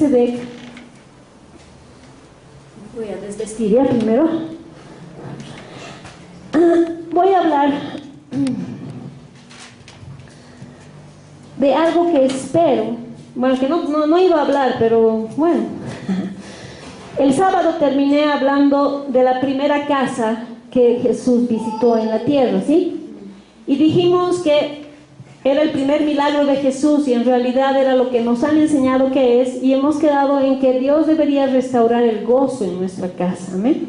Melquisedec, voy a desvestir ya primero. Voy a hablar de algo que espero, bueno, que no iba a hablar, pero bueno. El sábado terminé hablando de la primera casa que Jesús visitó en la tierra, ¿sí? Y dijimos que era el primer milagro de Jesús y en realidad era lo que nos han enseñado que es, y hemos quedado en que Dios debería restaurar el gozo en nuestra casa, ¿amén?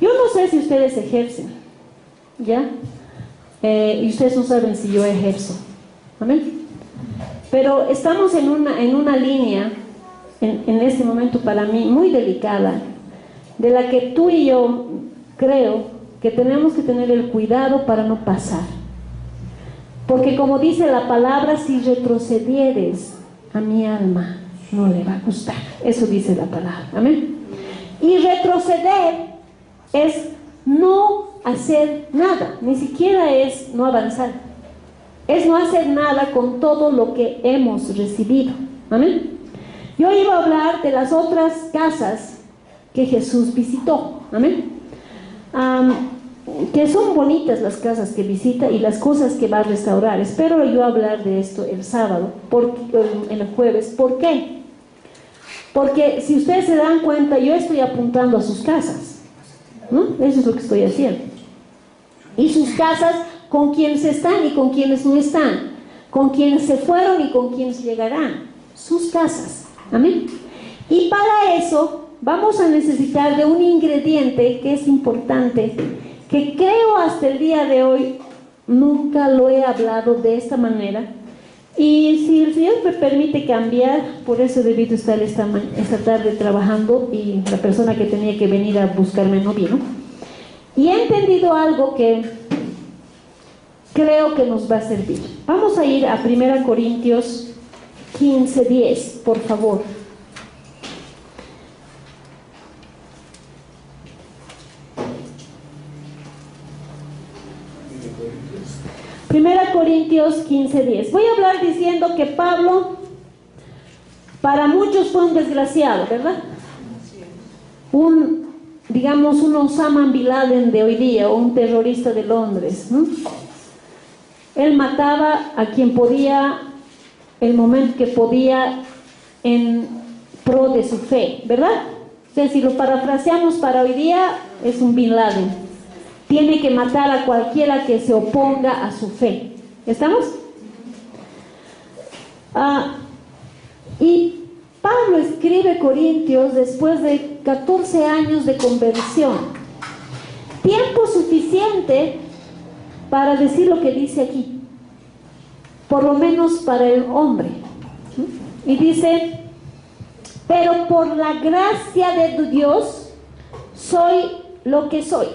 Yo no sé si ustedes ejercen, ¿ya? Y ustedes no saben si yo ejerzo, ¿amén? Pero estamos en una línea en este momento para mí muy delicada, de la que tú y yo creo que tenemos que tener el cuidado para no pasar, porque como dice la palabra, si retrocedieres a mi alma no le va a gustar, eso dice la palabra, amén. Y retroceder es no hacer nada, ni siquiera es no avanzar, es no hacer nada con todo lo que hemos recibido, amén. Yo iba a hablar de las otras casas que Jesús visitó, amén. Que son bonitas las casas que visita y las cosas que va a restaurar. Espero yo hablar de esto el sábado, el jueves. ¿Por qué? Porque si ustedes se dan cuenta, yo estoy apuntando a sus casas, ¿no? Eso es lo que estoy haciendo. Y sus casas, con quienes están y con quienes no están, con quienes se fueron y con quienes llegarán, sus casas. Amén. Y para eso vamos a necesitar de un ingrediente que es importante, que creo hasta el día de hoy nunca lo he hablado de esta manera, y si el Señor me permite cambiar, por eso he debido estar esta tarde trabajando y la persona que tenía que venir a buscarme no vino, y he entendido algo que creo que nos va a servir. Vamos a ir a 1 Corintios 15:10, por favor. Primera Corintios 15:10. Voy a hablar diciendo que Pablo para muchos fue un desgraciado, ¿verdad? Digamos un Osama Bin Laden de hoy día, o un terrorista de Londres, ¿no? Él mataba a quien podía, el momento que podía, en pro de su fe, ¿verdad? O sea, si lo parafraseamos para hoy día, es un Bin Laden. Tiene que matar a cualquiera que se oponga a su fe. ¿Estamos? Y Pablo escribe Corintios después de 14 años de conversión. Tiempo suficiente para decir lo que dice aquí, por lo menos para el hombre. Y dice: pero por la gracia de Dios soy lo que soy,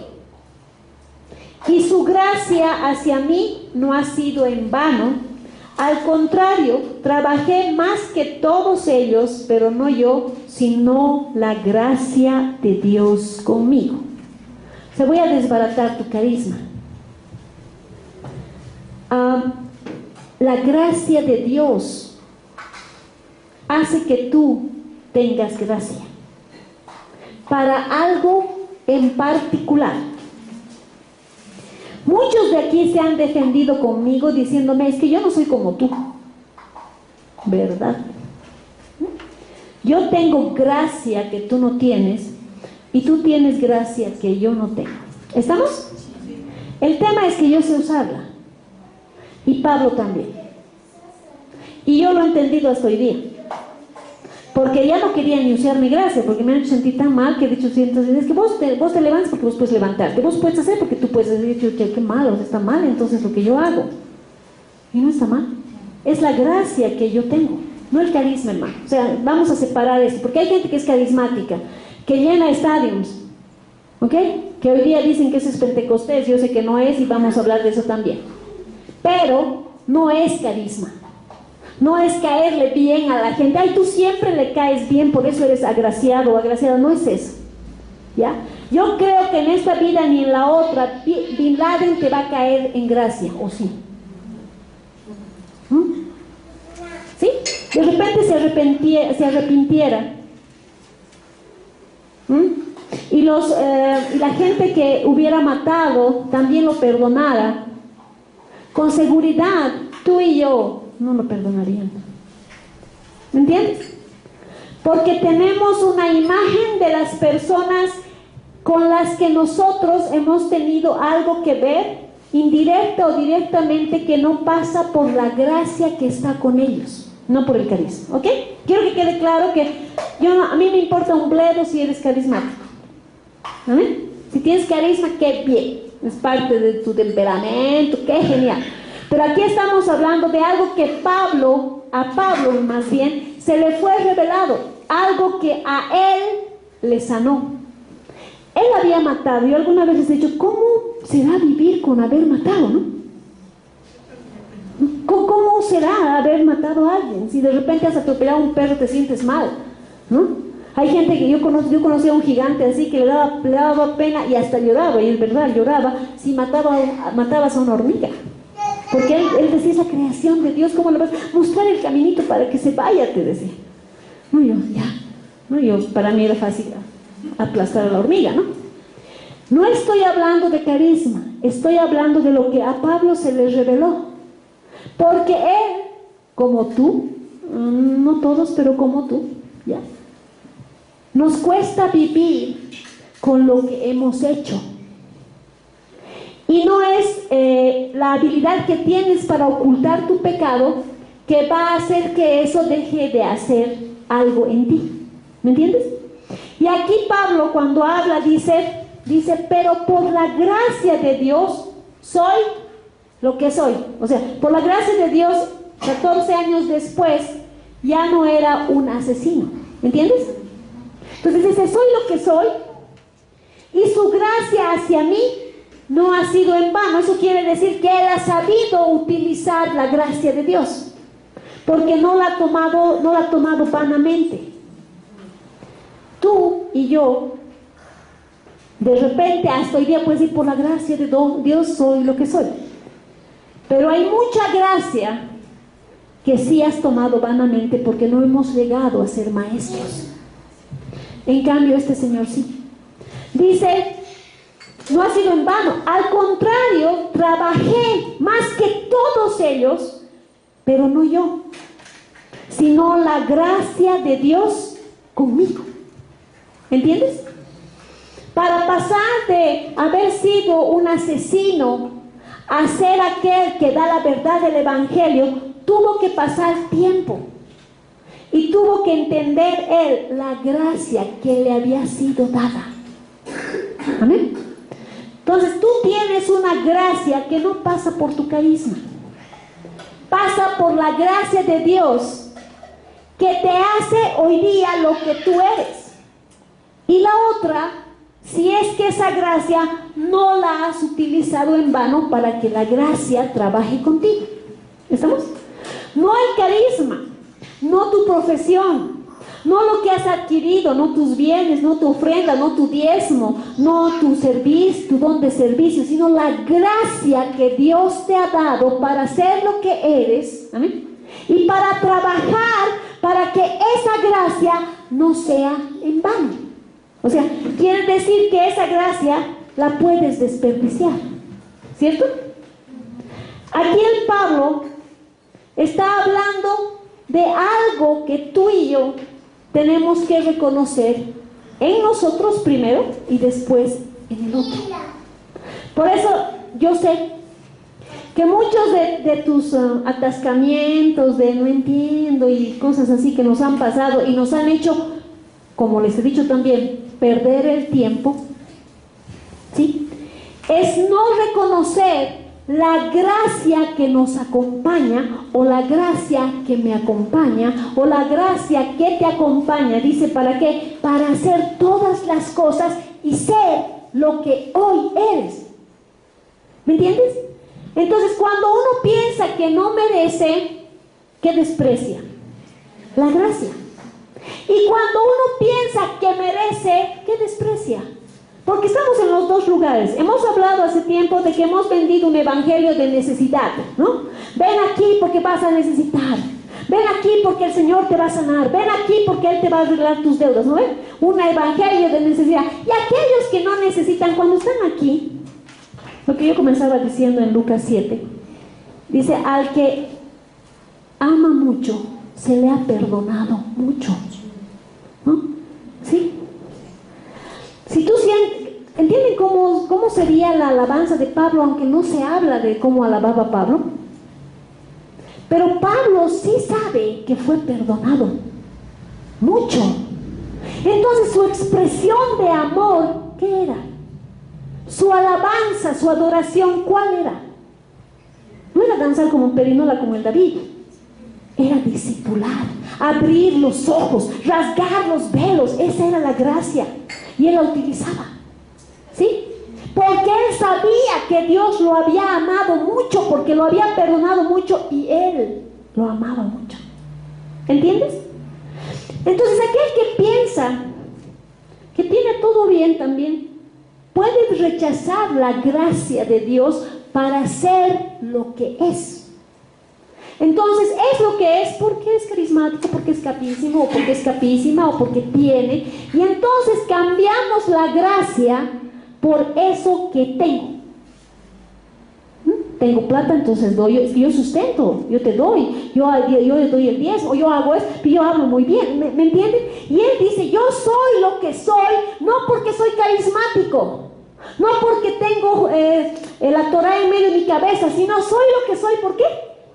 y su gracia hacia mí no ha sido en vano. Al contrario, trabajé más que todos ellos, pero no yo, sino la gracia de Dios conmigo. Se voy a desbaratar tu carisma. La gracia de Dios hace que tú tengas gracia para algo en particular. Muchos de aquí se han defendido conmigo diciéndome: es que yo no soy como tú, ¿verdad? Yo tengo gracia que tú no tienes, y tú tienes gracia que yo no tengo. ¿Estamos? El tema es que yo sé usarla, y Pablo también, y yo lo he entendido hasta hoy día, porque ya no quería ni usar mi gracia, porque me han hecho sentir tan mal que he dicho cientos veces: es que vos te levantas porque vos puedes levantarte, vos puedes hacer porque tú puedes hacer. He dicho: qué malo, está mal entonces lo que yo hago. Y no está mal, es la gracia que yo tengo, no el carisma, hermano. O sea, vamos a separar esto, porque hay gente que es carismática, que llena estadios, ¿ok? Que hoy día dicen que eso es Pentecostés. Yo sé que no es, y vamos a hablar de eso también, pero no es carisma. No es caerle bien a la gente. Ay, tú siempre le caes bien, por eso eres agraciado o agraciada. No es eso, ¿ya? Yo creo que en esta vida ni en la otra Bin Laden te va a caer en gracia, ¿o sí? ¿Sí? de repente se arrepintiera, y la gente que hubiera matado también lo perdonara, con seguridad tú y yo no lo perdonarían. ¿Me entiendes? Porque tenemos una imagen de las personas con las que nosotros hemos tenido algo que ver, indirecta o directamente, que no pasa por la gracia que está con ellos, no por el carisma. ¿Ok? Quiero que quede claro que a mí me importa un bledo si eres carismático. ¿Amén? Si tienes carisma, qué bien, es parte de tu temperamento, qué genial. Pero aquí estamos hablando de algo que a Pablo más bien, se le fue revelado, algo que a él le sanó. Él había matado. Yo alguna vez les he dicho, ¿cómo será vivir con haber matado, no? ¿Cómo será haber matado a alguien? Si de repente has atropellado a un perro, te sientes mal, ¿no? Hay gente que yo conocí a un gigante así que le daba pena y hasta lloraba, y es verdad, lloraba si matabas a una hormiga. Porque él decía, esa creación de Dios, ¿cómo le vas a mostrar el caminito para que se vaya? Te decía. Para mí era fácil aplastar a la hormiga, ¿no? No estoy hablando de carisma, estoy hablando de lo que a Pablo se le reveló. Porque él, como tú, no todos, pero como tú, ¿ya? Nos cuesta vivir con lo que hemos hecho. Y no es la habilidad que tienes para ocultar tu pecado que va a hacer que eso deje de hacer algo en ti. ¿Me entiendes? Y aquí Pablo, cuando habla, dice, pero por la gracia de Dios soy lo que soy. O sea, por la gracia de Dios, 14 años después, ya no era un asesino. ¿Me entiendes? Entonces dice, soy lo que soy, y su gracia hacia mí no ha sido en vano. Eso quiere decir que él ha sabido utilizar la gracia de Dios, porque no la ha tomado vanamente. Tú y yo, de repente hasta hoy día puedes decir, por la gracia de Dios soy lo que soy. Pero hay mucha gracia que sí has tomado vanamente, porque no hemos llegado a ser maestros. En cambio, este señor sí. Dice, no ha sido en vano. Al contrario, trabajé más que todos ellos, pero no yo, sino la gracia de Dios conmigo. ¿Entiendes? Para pasar de haber sido un asesino a ser aquel que da la verdad del Evangelio, tuvo que pasar tiempo. Y tuvo que entender él la gracia que le había sido dada. Amén. Entonces tú tienes una gracia que no pasa por tu carisma. Pasa por la gracia de Dios que te hace hoy día lo que tú eres. Y la otra, si es que esa gracia no la has utilizado en vano para que la gracia trabaje contigo. ¿Estamos? No el carisma, no tu profesión, no lo que has adquirido, no tus bienes, no tu ofrenda, no tu diezmo, no tu servicio, tu don de servicio, sino la gracia que Dios te ha dado para ser lo que eres. ¿Amén? Y para trabajar para que esa gracia no sea en vano. O sea, quiere decir que esa gracia la puedes desperdiciar, ¿cierto? Aquí el Pablo está hablando de algo que tú y yo tenemos que reconocer en nosotros primero y después en el otro. Por eso yo sé que muchos de tus atascamientos, de no entiendo y cosas así que nos han pasado y nos han hecho, como les he dicho también, perder el tiempo, ¿sí? Es no reconocer la gracia que nos acompaña, o la gracia que me acompaña, o la gracia que te acompaña. Dice, ¿para qué? Para hacer todas las cosas y ser lo que hoy eres. ¿Me entiendes? Entonces, cuando uno piensa que no merece, ¿qué desprecia? La gracia. Y cuando uno piensa que merece, ¿qué desprecia? Porque estamos en los dos lugares. Hemos hablado hace tiempo de que hemos vendido un evangelio de necesidad, ¿no? Ven aquí porque vas a necesitar. ven aquí porque el Señor te va a sanar, ven aquí porque Él te va a arreglar tus deudas, ¿no ven? Un evangelio de necesidad. Y aquellos que no necesitan, cuando están aquí, lo que yo comenzaba diciendo en Lucas 7, dice, al que ama mucho, se le ha perdonado mucho, ¿no? ¿Sí? Si tú sientes, ¿entienden cómo sería la alabanza de Pablo, aunque no se habla de cómo alababa Pablo? Pero Pablo sí sabe que fue perdonado mucho. Entonces su expresión de amor, ¿qué era? Su alabanza, su adoración, ¿cuál era? No era danzar como un perinola como el David. Era discipular, abrir los ojos, rasgar los velos. Esa era la gracia. Y él la utilizaba. ¿Sí? Porque él sabía que Dios lo había amado mucho, porque lo había perdonado mucho y él lo amaba mucho. ¿Entiendes? Entonces aquel que piensa que tiene todo bien también, puede rechazar la gracia de Dios para ser lo que es. Entonces es lo que es porque es carismático, porque es capísimo, o porque es capísima, o porque tiene. Y entonces cambiamos la gracia por eso que tengo. Tengo plata, entonces doy, yo sustento, yo te doy, yo doy el 10, o yo hago esto, y yo hablo muy bien, ¿me entienden? Y él dice, yo soy lo que soy, no porque soy carismático, no porque tengo la Torah en medio de mi cabeza, sino soy lo que soy, ¿por qué?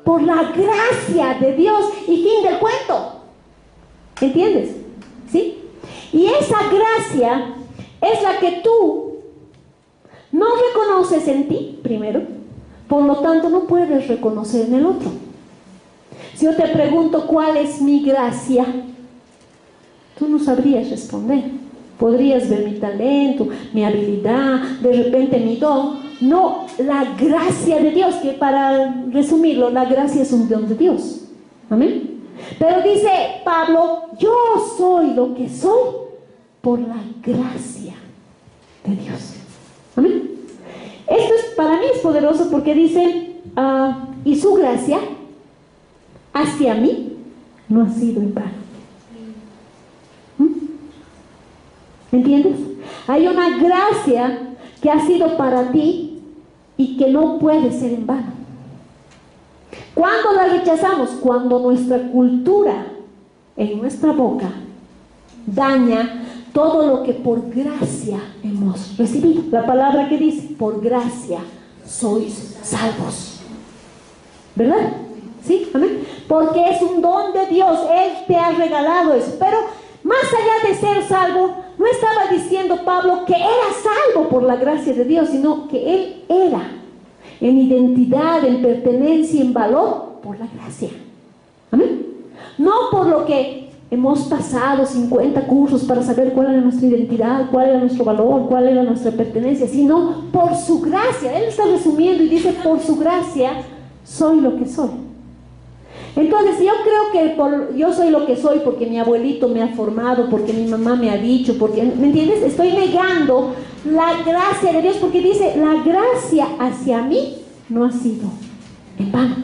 Por la gracia de Dios, y fin del cuento. ¿Entiendes? ¿Sí? Y esa gracia es la que tú no reconoces en ti, primero. Por lo tanto, no puedes reconocer en el otro. Si yo te pregunto cuál es mi gracia, tú no sabrías responder. Podrías ver mi talento, mi habilidad, de repente mi don. No, la gracia de Dios, que para resumirlo, la gracia es un don de Dios. Amén. Pero dice Pablo, yo soy lo que soy por la gracia de Dios. Amén. Esto para mí es poderoso porque dice, y su gracia hacia mí no ha sido en vano. ¿Entiendes? Hay una gracia que ha sido para ti y que no puede ser en vano. ¿Cuándo la rechazamos? Cuando nuestra cultura en nuestra boca daña todo lo que por gracia hemos recibido. La palabra que dice, por gracia sois salvos. ¿Verdad? ¿Sí? Amén. Porque es un don de Dios. Él te ha regalado eso. Pero más allá de ser salvo, no estaba diciendo Pablo que era salvo por la gracia de Dios, sino que él era en identidad, en pertenencia, en valor, por la gracia. Amén. No por lo que hemos pasado 50 cursos para saber cuál era nuestra identidad, cuál era nuestro valor, cuál era nuestra pertenencia, sino por su gracia. Él está resumiendo y dice, por su gracia soy lo que soy. Entonces yo creo que yo soy lo que soy porque mi abuelito me ha formado, porque mi mamá me ha dicho, porque, ¿me entiendes? Estoy negando la gracia de Dios, porque dice, la gracia hacia mí no ha sido en vano.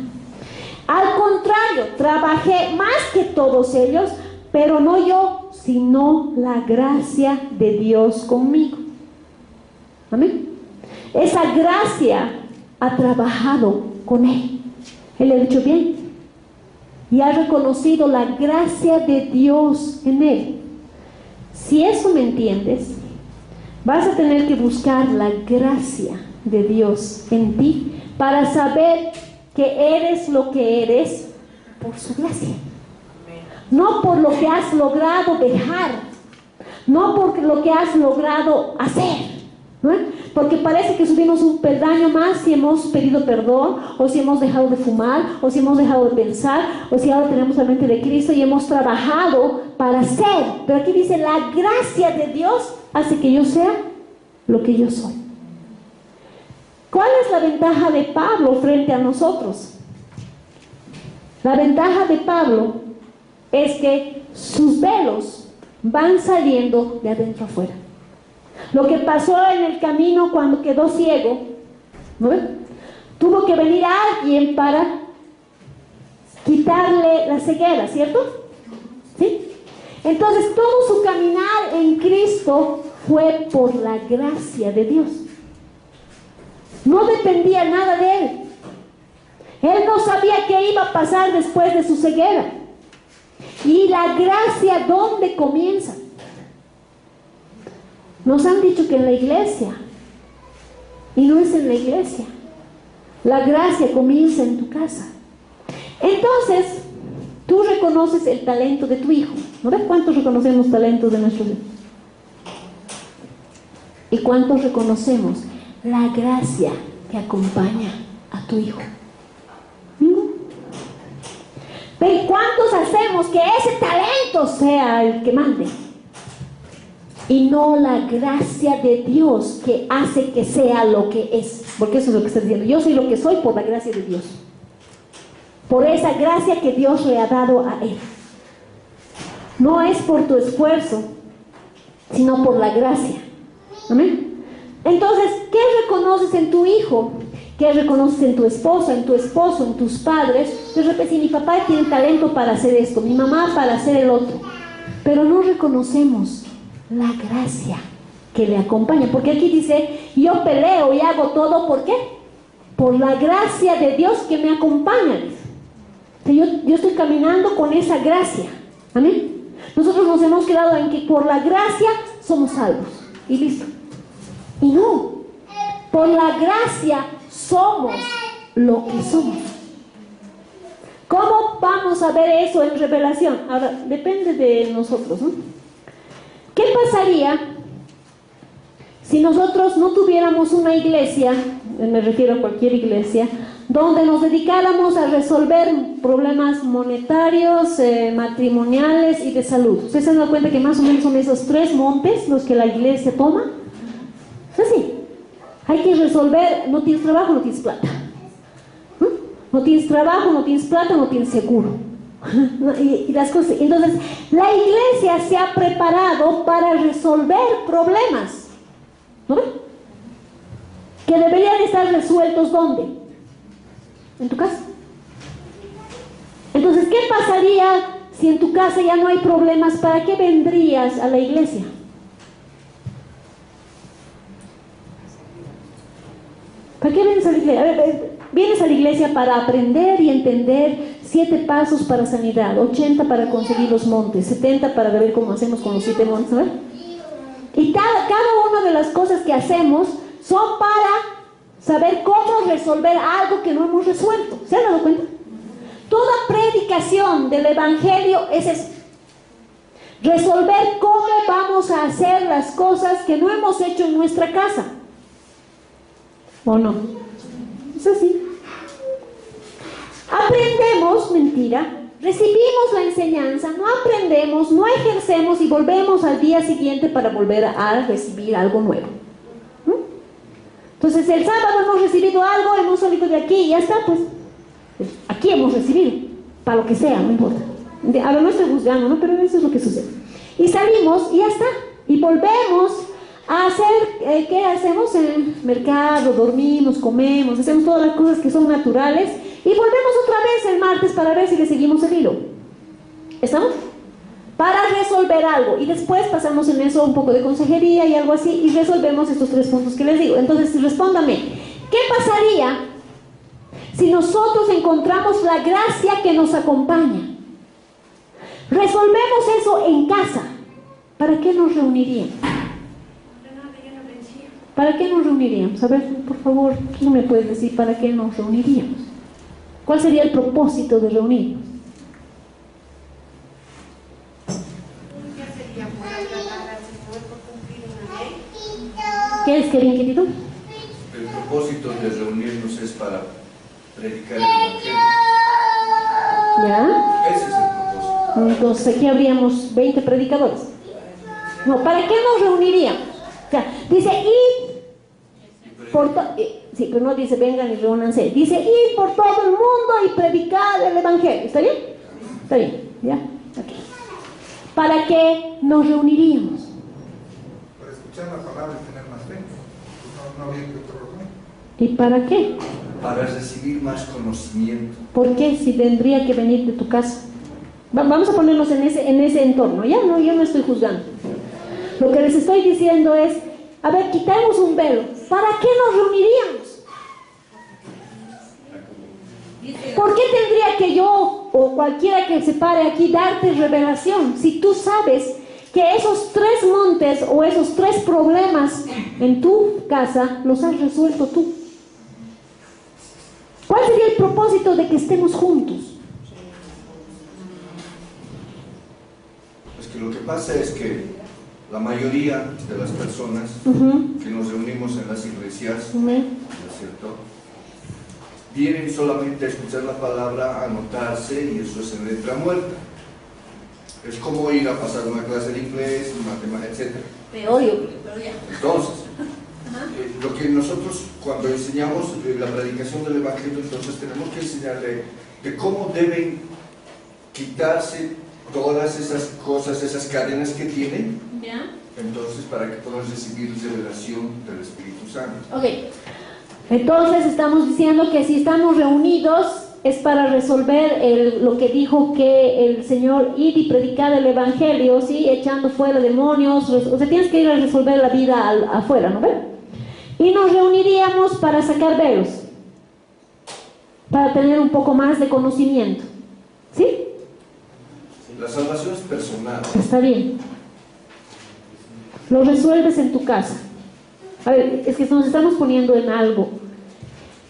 Al contrario, trabajé más que todos ellos, pero no yo, sino la gracia de Dios conmigo. Amén. Esa gracia ha trabajado con él. Él le ha dicho bien. Y ha reconocido la gracia de Dios en él. Si eso me entiendes, vas a tener que buscar la gracia de Dios en ti para saber que eres lo que eres por su gracia. No por lo que has logrado dejar, no por lo que has logrado hacer, ¿no? Porque parece que subimos un peldaño más si hemos pedido perdón, o si hemos dejado de fumar, o si hemos dejado de pensar, o si ahora tenemos la mente de Cristo y hemos trabajado para ser. Pero aquí dice, la gracia de Dios hace que yo sea lo que yo soy. ¿Cuál es la ventaja de Pablo frente a nosotros? La ventaja de Pablo es que sus velos van saliendo de adentro afuera. Lo que pasó en el camino cuando quedó ciego, ¿no? Tuvo que venir alguien para quitarle la ceguera, ¿cierto? ¿Sí? Entonces todo su caminar en Cristo fue por la gracia de Dios. No dependía nada de él. Él no sabía qué iba a pasar después de su ceguera. Y la gracia, ¿dónde comienza? Nos han dicho que en la iglesia. Y no es en la iglesia. La gracia comienza en tu casa. Entonces, tú reconoces el talento de tu hijo. ¿No ves cuántos reconocemos talentos de nuestros hijos? ¿Y cuántos reconocemos la gracia que acompaña a tu hijo? Pero ¿cuántos hacemos que ese talento sea el que mande? Y no la gracia de Dios que hace que sea lo que es. Porque eso es lo que está diciendo. Yo soy lo que soy por la gracia de Dios. Por esa gracia que Dios le ha dado a él. No es por tu esfuerzo, sino por la gracia. Amén. Entonces, ¿qué reconoces en tu hijo? ¿Qué reconoces en tu esposa, en tu esposo, en tus padres? De repente, si mi papá tiene talento para hacer esto, mi mamá para hacer el otro, pero no reconocemos la gracia que le acompaña, porque aquí dice, yo peleo y hago todo, ¿por qué? Por la gracia de Dios que me acompaña. Yo estoy caminando con esa gracia. Amén. Nosotros nos hemos quedado en que por la gracia somos salvos y listo. Y no, por la gracia somos lo que somos. ¿Cómo vamos a ver eso en revelación? Ahora, depende de nosotros, ¿no? ¿Qué pasaría si nosotros no tuviéramos una iglesia, me refiero a cualquier iglesia, donde nos dedicáramos a resolver problemas monetarios, matrimoniales y de salud? ¿Ustedes se han dado cuenta que más o menos son esos 3 montes los que la iglesia toma? Es así. Hay que resolver, no tienes trabajo, no tienes plata. No tienes trabajo, no tienes plata, no tienes seguro. Y las cosas. Entonces, la iglesia se ha preparado para resolver problemas, ¿no ven? Que deberían estar resueltos, ¿dónde? En tu casa. Entonces, ¿qué pasaría si en tu casa ya no hay problemas? ¿Para qué vendrías a la iglesia? ¿Para qué vienes a la iglesia? A ver, vienes a la iglesia para aprender y entender 7 pasos para sanidad, 80 para conseguir los montes, 70 para ver cómo hacemos con los 7 montes, ¿no? Y cada una de las cosas que hacemos son para saber cómo resolver algo que no hemos resuelto. ¿Se han dado cuenta? Toda predicación del evangelio es eso. Resolver cómo vamos a hacer las cosas que no hemos hecho en nuestra casa. ¿O no? Es así. Aprendemos, mentira, recibimos la enseñanza, no aprendemos, no ejercemos y volvemos al día siguiente para volver a recibir algo nuevo. Entonces el sábado hemos recibido algo, hemos salido de aquí y ya está, pues aquí hemos recibido, para lo que sea, no importa. Ahora no estoy juzgando, ¿no? Pero eso es lo que sucede. Y salimos y ya está, y volvemos a hacer, ¿qué hacemos? En el mercado, dormimos, comemos, hacemos todas las cosas que son naturales y volvemos otra vez el martes para ver si le seguimos el hilo. ¿Estamos? Para resolver algo y después pasamos en eso un poco de consejería y algo así y resolvemos estos 3 puntos que les digo. Entonces respóndame, ¿qué pasaría si nosotros encontramos la gracia que nos acompaña? Resolvemos eso en casa. ¿Para qué nos reuniríamos? ¿Para qué nos reuniríamos? A ver, por favor, ¿quién me puede decir para qué nos reuniríamos? ¿Cuál sería el propósito de reunirnos? ¿Qué es, Kevin, querido? El propósito de reunirnos es para predicar el evangelio. ¿Ya? Ese es el propósito. Entonces aquí habríamos 20 predicadores. No, ¿para qué nos reuniríamos? O sea, dice id por sí, pero no dice vengan y reúnanse. Dice id por todo el mundo y predicar el evangelio. ¿Está bien? Está bien, ¿ya? Okay. ¿Para qué nos reuniríamos? Para escuchar la palabra y tener más fe. No habría que otro reunión. ¿Y para qué? para recibir más conocimiento. ¿Por qué si tendría que venir de tu casa? Vamos a ponernos en ese entorno, ¿ya? No, yo no estoy juzgando. Lo que les estoy diciendo es, a ver, quitemos un velo. ¿Para qué nos reuniríamos? ¿Por qué tendría que yo o cualquiera que se pare aquí darte revelación si tú sabes que esos 3 montes o esos 3 problemas en tu casa los has resuelto tú? ¿Cuál sería el propósito de que estemos juntos? Pues que lo que pasa es que la mayoría de las personas que nos reunimos en las iglesias, ¿no es cierto?, vienen solamente a escuchar la palabra, a anotarse, y eso es en letra muerta. Es como ir a pasar una clase de inglés, matemáticas, etc. Peor ya. Entonces, lo que nosotros cuando enseñamos la predicación del Evangelio, entonces tenemos que enseñarle de cómo deben quitarse todas esas cosas, esas cadenas que tienen, entonces para que puedan recibir revelación del Espíritu Santo. Ok, entonces estamos diciendo que si estamos reunidos es para resolver lo que dijo que el Señor, ir y predicar el Evangelio, ¿sí? Echando fuera demonios, o sea, tienes que ir a resolver la vida afuera, ¿no ven? Y nos reuniríamos para sacar velos, para tener un poco más de conocimiento, ¿sí? La salvación es personal. Está bien. Lo resuelves en tu casa. A ver, es que nos estamos poniendo en algo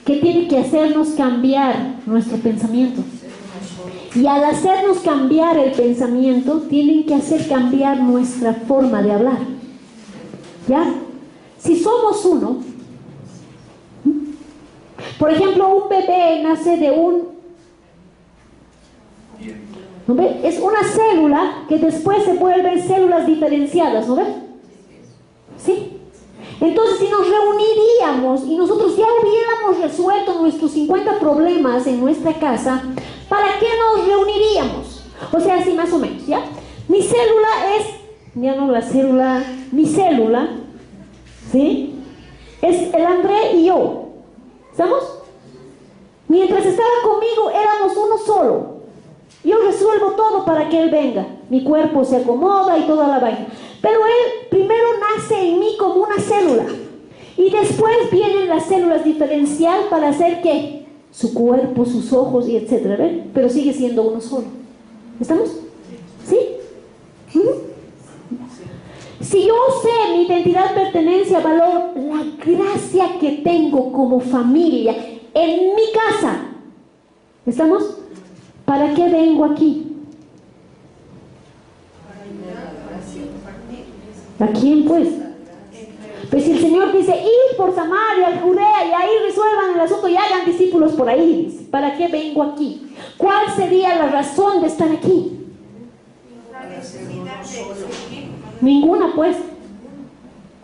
que tiene que hacernos cambiar nuestro pensamiento. Y al hacernos cambiar el pensamiento, tienen que hacer cambiar nuestra forma de hablar. ¿Ya? Si somos uno, por ejemplo, un bebé nace de ¿no ve? Es una célula que después se vuelven células diferenciadas, ¿no ve? ¿Sí? Entonces, si nos reuniríamos y nosotros ya hubiéramos resuelto nuestros 50 problemas en nuestra casa, ¿para qué nos reuniríamos? O sea, así más o menos, ¿ya? Mi célula es, ya no la célula, mi célula, ¿sí? Es el André y yo. ¿Estamos? Mientras estaba conmigo éramos uno solo. Yo resuelvo todo para que él venga. Mi cuerpo se acomoda y toda la vaina. Pero él primero nace en mí como una célula. Y después vienen las células diferencial para hacer ¿qué? Su cuerpo, sus ojos y etcétera. ¿Ven? Pero sigue siendo uno solo. ¿Estamos? ¿Sí? Si yo sé mi identidad, pertenencia, valor, la gracia que tengo como familia en mi casa, ¿estamos? ¿Para qué vengo aquí? ¿A quién pues? Pues si el Señor dice, id por Samaria, Judea, y ahí resuelvan el asunto y hagan discípulos por ahí, dice, ¿para qué vengo aquí? ¿Cuál sería la razón de estar aquí? Ninguna pues.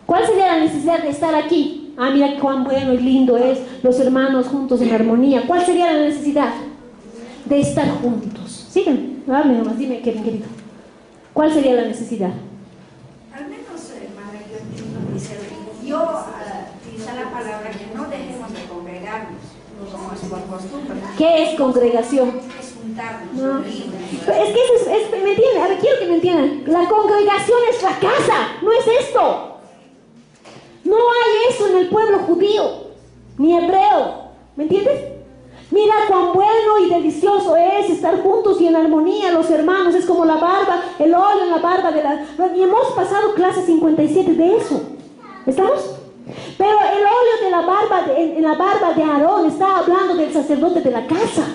¿Cuál sería la necesidad de estar aquí? Ah, mira cuán bueno y lindo es, los hermanos juntos en armonía. ¿Cuál sería la necesidad? De estar juntos. Sigan, hable nomás, dime, querido. ¿Cuál sería la necesidad? Al menos, hermana, yo entiendo, dice la palabra que no dejemos de congregarnos, como es por costumbre. ¿Qué es congregación? Es juntarnos. No. Es que eso es, ¿me entienden? A ver, quiero que me entiendan. La congregación es la casa, no es esto. No hay eso en el pueblo judío, ni hebreo. ¿Me entiendes? Mira cuán bueno y delicioso es estar juntos y en armonía los hermanos. Es como la barba, el óleo en la barba de la... Y hemos pasado clase 57 de eso. ¿Estamos? Pero el óleo de la barba, en la barba de Aarón está hablando del sacerdote de la casa.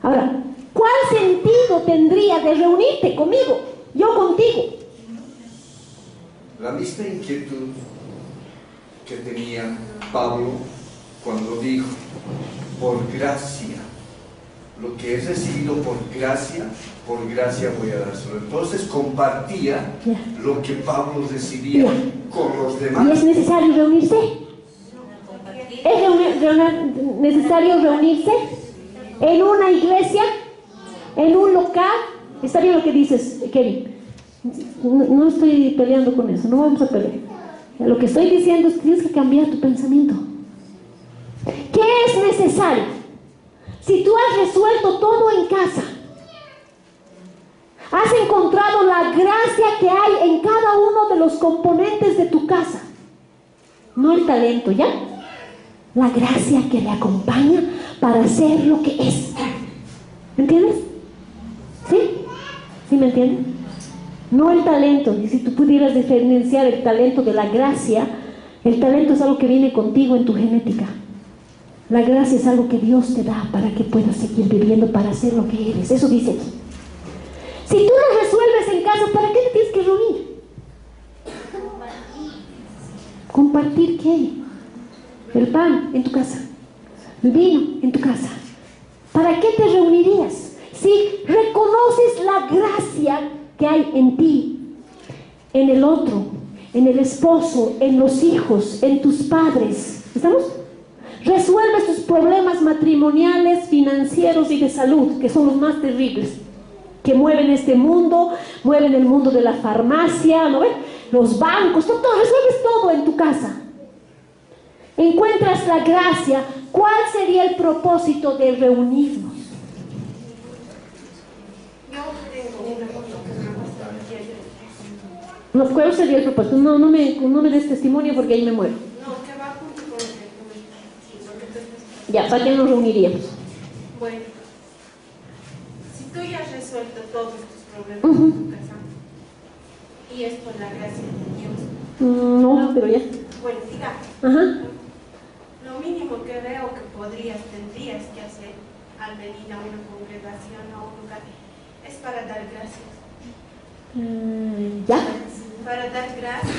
Ahora, ¿cuál sentido tendría de reunirte conmigo? Yo contigo. La misma inquietud que tenía Pablo cuando dijo, por gracia, lo que he recibido por gracia voy a dárselo. Entonces compartía lo que Pablo recibía con los demás. ¿Y es necesario reunirse? ¿Es necesario reunirse en una iglesia, en un local? Está bien lo que dices, Kevin. No estoy peleando con eso, no vamos a pelear. Lo que estoy diciendo es que tienes que cambiar tu pensamiento. ¿Qué es necesario? Si tú has resuelto todo en casa, has encontrado la gracia que hay en cada uno de los componentes de tu casa, no el talento, ¿ya? La gracia que le acompaña para hacer lo que es. ¿Me entiendes? ¿Sí? ¿Sí me entienden? No el talento. Y si tú pudieras diferenciar el talento de la gracia, el talento es algo que viene contigo en tu genética. La gracia es algo que Dios te da para que puedas seguir viviendo, para hacer lo que eres. Eso dice aquí. Si tú lo resuelves en casa, ¿para qué te tienes que reunir? ¿Compartir qué? El pan en tu casa, el vino en tu casa. ¿Para qué te reunirías? Si reconoces la gracia que hay en ti, en el otro, en el esposo, en los hijos, en tus padres. ¿Estamos? Resuelves tus problemas matrimoniales, financieros y de salud, que son los más terribles, que mueven este mundo, mueven el mundo de la farmacia, ¿no ven? Los bancos, todo, resuelves todo en tu casa. Encuentras la gracia. ¿Cuál sería el propósito de reunirnos? No, ¿cuál sería el propósito? No me des testimonio porque ahí me muero. No, que va junto con lo que tú estás. Ya, ¿para qué nos reuniríamos? Bueno, si tú ya has resuelto todos tus problemas en tu casa, y es por la gracia de Dios. No, pero ya. Bueno, digamos. Ajá. Lo mínimo que veo que tendrías que hacer al venir a una congregación o a un lugar es para dar gracias. ¿Ya? Para dar gracias.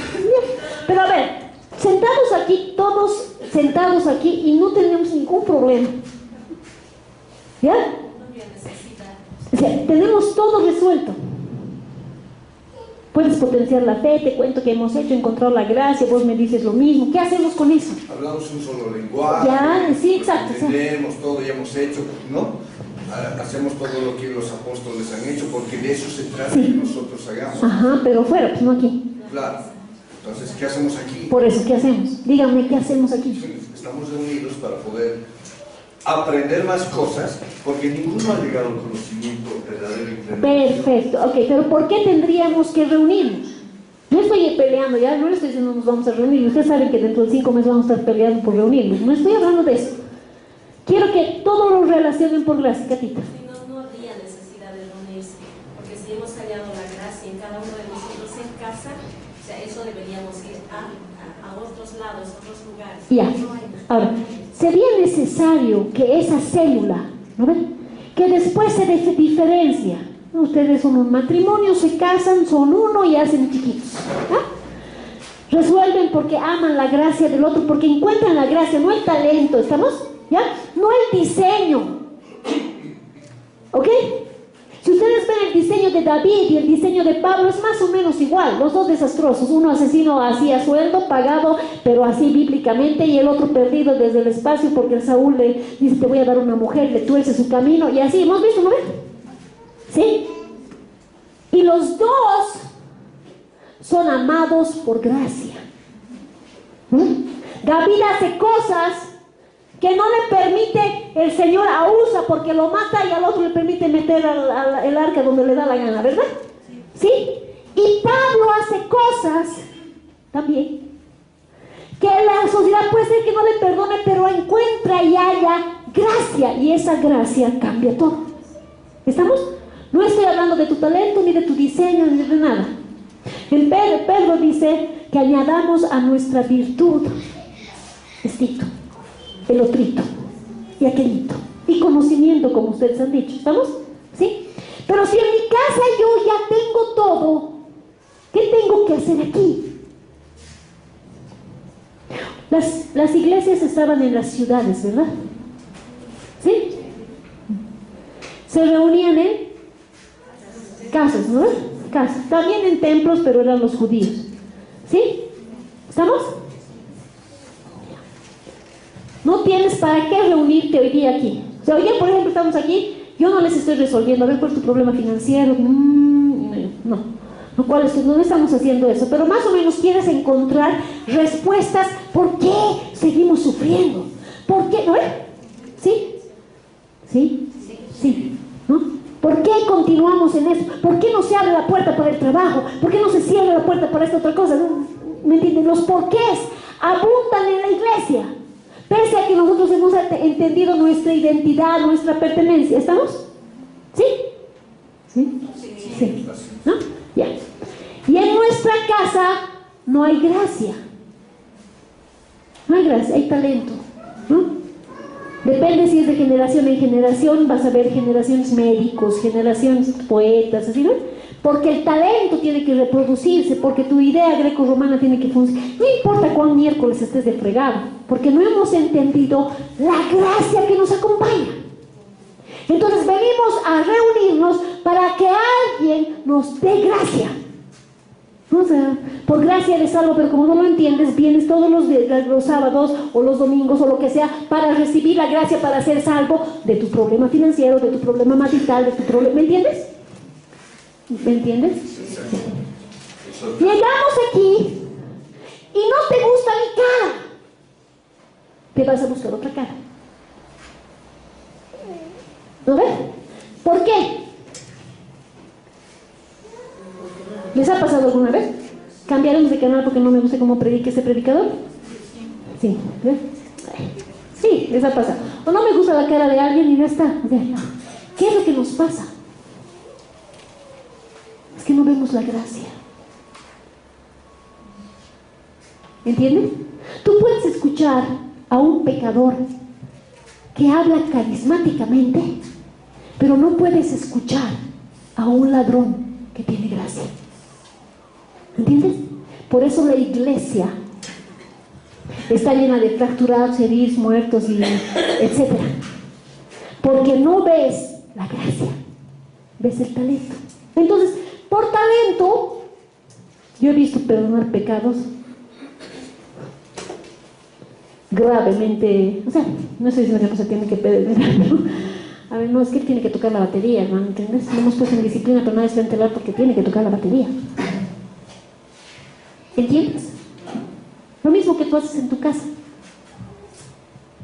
Pero a ver, sentados aquí, todos sentados aquí y no tenemos ningún problema. ¿Ya? No había necesidad. O sea, tenemos todo resuelto. Puedes potenciar la fe, te cuento que hemos hecho, encontrado la gracia, vos me dices lo mismo. ¿Qué hacemos con eso? Hablamos un solo lenguaje. Ya, sí, exacto. Entendemos todo, ya hemos hecho, ¿no? Hacemos todo lo que los apóstoles han hecho, porque de eso se trata, que nosotros hagamos. Ajá, pero fuera, pues no aquí. Claro. Entonces, ¿qué hacemos aquí? Por eso, ¿qué hacemos? Díganme, ¿qué hacemos aquí? Estamos reunidos para poder aprender más cosas, porque ninguno ha llegado al conocimiento verdadero y pleno. Perfecto, ok, pero ¿por qué tendríamos que reunirnos? No estoy peleando, ya no le estoy diciendo nos vamos a reunir. Ustedes saben que dentro de 5 meses vamos a estar peleando por reunirnos. No estoy hablando de eso. Quiero que todos lo relacionen por gracia, Catita. Si no habría necesidad de reunirse, porque si hemos hallado la gracia en cada uno de nosotros en casa, o sea, eso deberíamos ir a otros lados, a otros lugares. Ya, ahora, sería necesario que esa célula, ¿no ven? Que después se diferencia. Ustedes son un matrimonio, se casan, son uno y hacen chiquitos. ¿Ya? Resuelven porque aman la gracia del otro, porque encuentran la gracia, no el talento, ¿estamos? ¿Ya? No el diseño. ¿Ok? Si ustedes ven el diseño de David y el diseño de Pablo, es más o menos igual, los dos desastrosos, uno asesino así a sueldo, pagado, pero así bíblicamente, y el otro perdido desde el espacio porque el Saúl le dice, te voy a dar una mujer, le tuerce su camino, y así, ¿hemos visto, no ven? ¿Sí? Y los dos son amados por gracia. David hace cosas que no le permite el Señor a Usa porque lo mata y al otro le permite meter el arca donde le da la gana, ¿verdad? ¿Sí? Y Pablo hace cosas también que la sociedad puede ser que no le perdone, pero encuentra y haya gracia, y esa gracia cambia todo. ¿Estamos? No estoy hablando de tu talento, ni de tu diseño, ni de nada. En Pedro dice que añadamos a nuestra virtud estito, el otrito y aquelito, y conocimiento, como ustedes han dicho. ¿Estamos? ¿Sí? Pero si en mi casa yo ya tengo todo, ¿qué tengo que hacer aquí? Las iglesias estaban en las ciudades, ¿verdad? ¿Sí? Se reunían en casas, ¿no? Casas. También en templos, pero eran los judíos. ¿Sí? ¿Estamos? No tienes para qué reunirte hoy día aquí. O sea, hoy día, por ejemplo, estamos aquí, yo no les estoy resolviendo, a ver cuál es tu problema financiero. No estamos haciendo eso, pero más o menos quieres encontrar respuestas. ¿Por qué seguimos sufriendo? ¿Por qué? ¿No? ¿Sí? ¿Sí? Sí. ¿No? ¿Por qué continuamos en eso? ¿Por qué no se abre la puerta para el trabajo? ¿Por qué no se cierra la puerta para esta otra cosa? ¿Me entienden? Los porqués abundan en la iglesia, pese a que nosotros hemos entendido nuestra identidad, nuestra pertenencia. ¿Estamos? ¿Sí? ¿Sí? Sí. ¿No? Ya. Y en nuestra casa no hay gracia. No hay gracia, hay talento, ¿no? Depende si es de generación en generación, vas a ver generaciones médicos, generaciones poetas, así, ¿no? Porque el talento tiene que reproducirse, porque tu idea greco-romana tiene que funcionar. No importa cuán miércoles estés de fregado, porque no hemos entendido la gracia que nos acompaña. Entonces venimos a reunirnos para que alguien nos dé gracia. O sea, por gracia eres salvo, pero como no lo entiendes, vienes todos los sábados o los domingos o lo que sea para recibir la gracia para ser salvo de tu problema financiero, de tu problema marital, de tu problema. ¿Me entiendes? ¿Me entiendes? Llegamos aquí y no te gusta mi cara. Te vas a buscar otra cara. ¿No ves? ¿Por qué? ¿Les ha pasado alguna vez? ¿Cambiaron de canal porque no me gusta cómo predica ese predicador? Sí. ¿Ves? Sí, les ha pasado. O no me gusta la cara de alguien y ya está. ¿Qué es lo que nos pasa? Es que no vemos la gracia. ¿Entiendes? Tú puedes escuchar a un pecador que habla carismáticamente, pero no puedes escuchar a un ladrón que tiene gracia. ¿Entiendes? Por eso la iglesia está llena de fracturados, heridos, muertos, y etc. Porque no ves la gracia, ves el talento. Entonces, por talento, yo he visto perdonar pecados gravemente. O sea, no estoy diciendo que no se tiene que perdonar, ¿no? A ver, no, es que él tiene que tocar la batería, hermano, ¿entiendes? No hemos puesto en disciplina, pero nadie se va a enterar porque tiene que tocar la batería. ¿Entiendes? Lo mismo que tú haces en tu casa.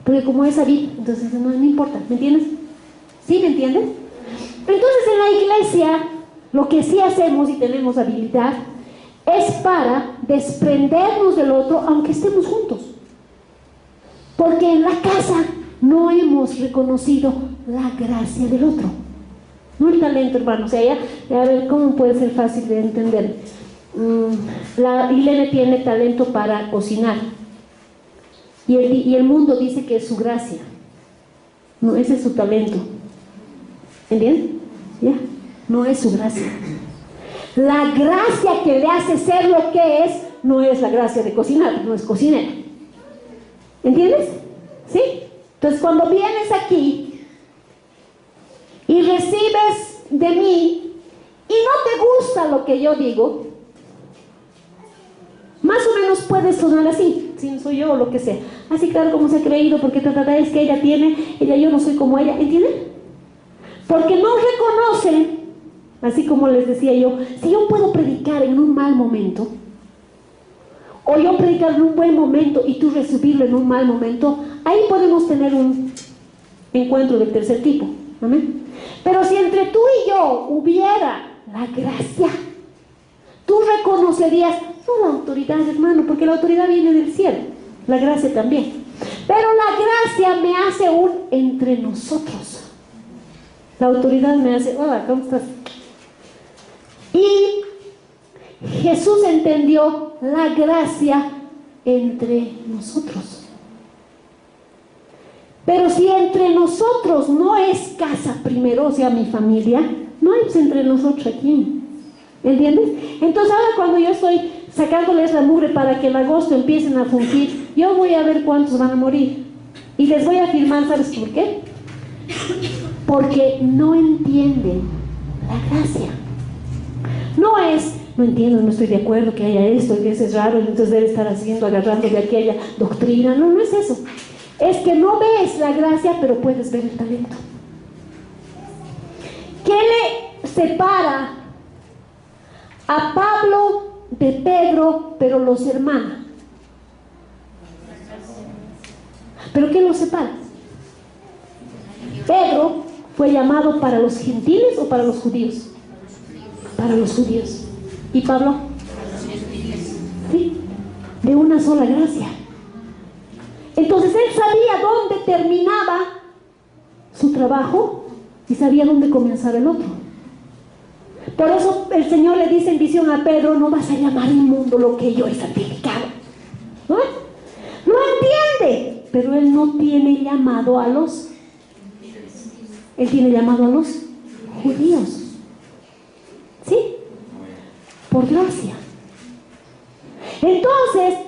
Porque como es David, entonces no importa, ¿me entiendes? ¿Sí me entiendes? Entonces en la iglesia, lo que sí hacemos y tenemos habilidad es para desprendernos del otro aunque estemos juntos. Porque en la casa no hemos reconocido la gracia del otro. No el talento, hermano. O sea, ya, a ver, ¿cómo puede ser fácil de entender? La Irene tiene talento para cocinar. Y el mundo dice que es su gracia. No, ese es su talento. ¿Entiendes? ¿Ya? No es su gracia. La gracia que le hace ser lo que es, no es la gracia de cocinar, no es cocinera. ¿Entiendes? ¿Sí? Entonces cuando vienes aquí y recibes de mí y no te gusta lo que yo digo, más o menos puede sonar así, si no soy yo o lo que sea. Así claro, como se ha creído, porque es que ella yo no soy como ella, ¿entienden? Porque no reconocen, así como les decía yo, si yo puedo predicar en un mal momento, o yo predicar en un buen momento y tú recibirlo en un mal momento, ahí podemos tener un encuentro del tercer tipo. ¿Amén? Pero si entre tú y yo hubiera la gracia, tú reconocerías, no la autoridad, hermano, porque la autoridad viene del cielo, la gracia también. Pero la gracia me hace un entre nosotros. La autoridad me hace, hola, ¿cómo estás? Y Jesús entendió la gracia entre nosotros. Pero si entre nosotros no es casa primero, o sea, mi familia, no es entre nosotros aquí. ¿Entiendes? Entonces ahora cuando yo estoy sacándoles la mugre para que en agosto empiecen a fungir, yo voy a ver cuántos van a morir. Y les voy a afirmar, ¿sabes por qué? Porque no entienden la gracia. No entiendo, no estoy de acuerdo que haya esto, que eso es raro, entonces debe estar haciendo, agarrando de aquella doctrina. No es eso. Es que no ves la gracia, pero puedes ver el talento. ¿Qué le separa a Pablo de Pedro, pero los hermana? ¿Pero qué los separa? Pedro fue llamado para los gentiles o para los judíos. Para los judíos. ¿Y Pablo? Sí, de una sola gracia. Entonces él sabía dónde terminaba su trabajo y sabía dónde comenzaba el otro. Por eso el Señor le dice en visión a Pedro: no vas a llamar inmundo lo que yo he santificado. ¿No? Lo entiende, pero él no tiene llamado a los... Él tiene llamado a los judíos. ¿Sí? Por gracia. Entonces,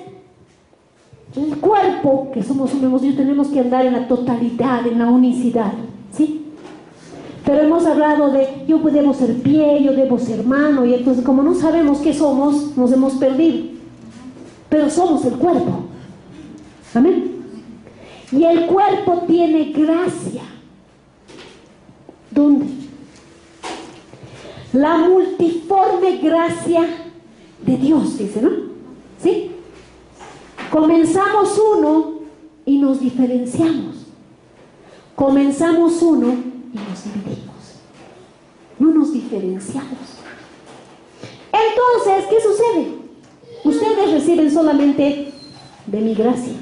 el cuerpo, que somos uno mismo Dios, tenemos que andar en la totalidad, en la unicidad. ¿Sí? Pero hemos hablado de yo debo ser pie, yo debo ser mano, y entonces como no sabemos qué somos, nos hemos perdido. Pero somos el cuerpo. Amén. Y el cuerpo tiene gracia. ¿Dónde? La multiforme gracia de Dios, dice, ¿no? ¿Sí? Comenzamos uno y nos diferenciamos. Comenzamos uno y nos dividimos. No nos diferenciamos. Entonces, ¿qué sucede? Ustedes reciben solamente de mi gracia.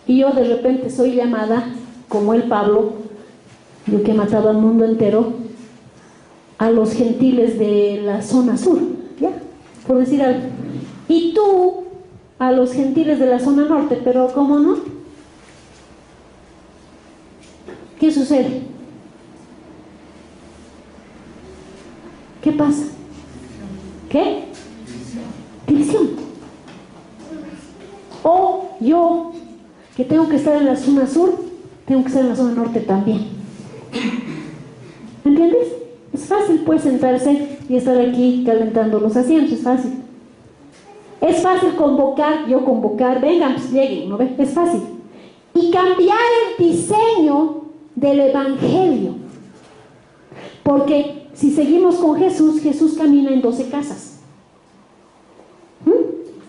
Y yo de repente soy llamada, como el Pablo, yo que he matado al mundo entero, a los gentiles de la zona sur, ¿ya? Por decir algo. Y tú a los gentiles de la zona norte, pero ¿cómo no? ¿Qué sucede? ¿Qué pasa? ¿Qué? División. O yo, que tengo que estar en la zona sur, tengo que estar en la zona norte también. ¿Entiendes? Es fácil pues sentarse y estar aquí calentando los asientos, es fácil. Es fácil convocar, vengan, pues lleguen, ¿no ves? Es fácil. Y cambiar el diseño del evangelio. Porque si seguimos con Jesús, Jesús camina en 12 casas.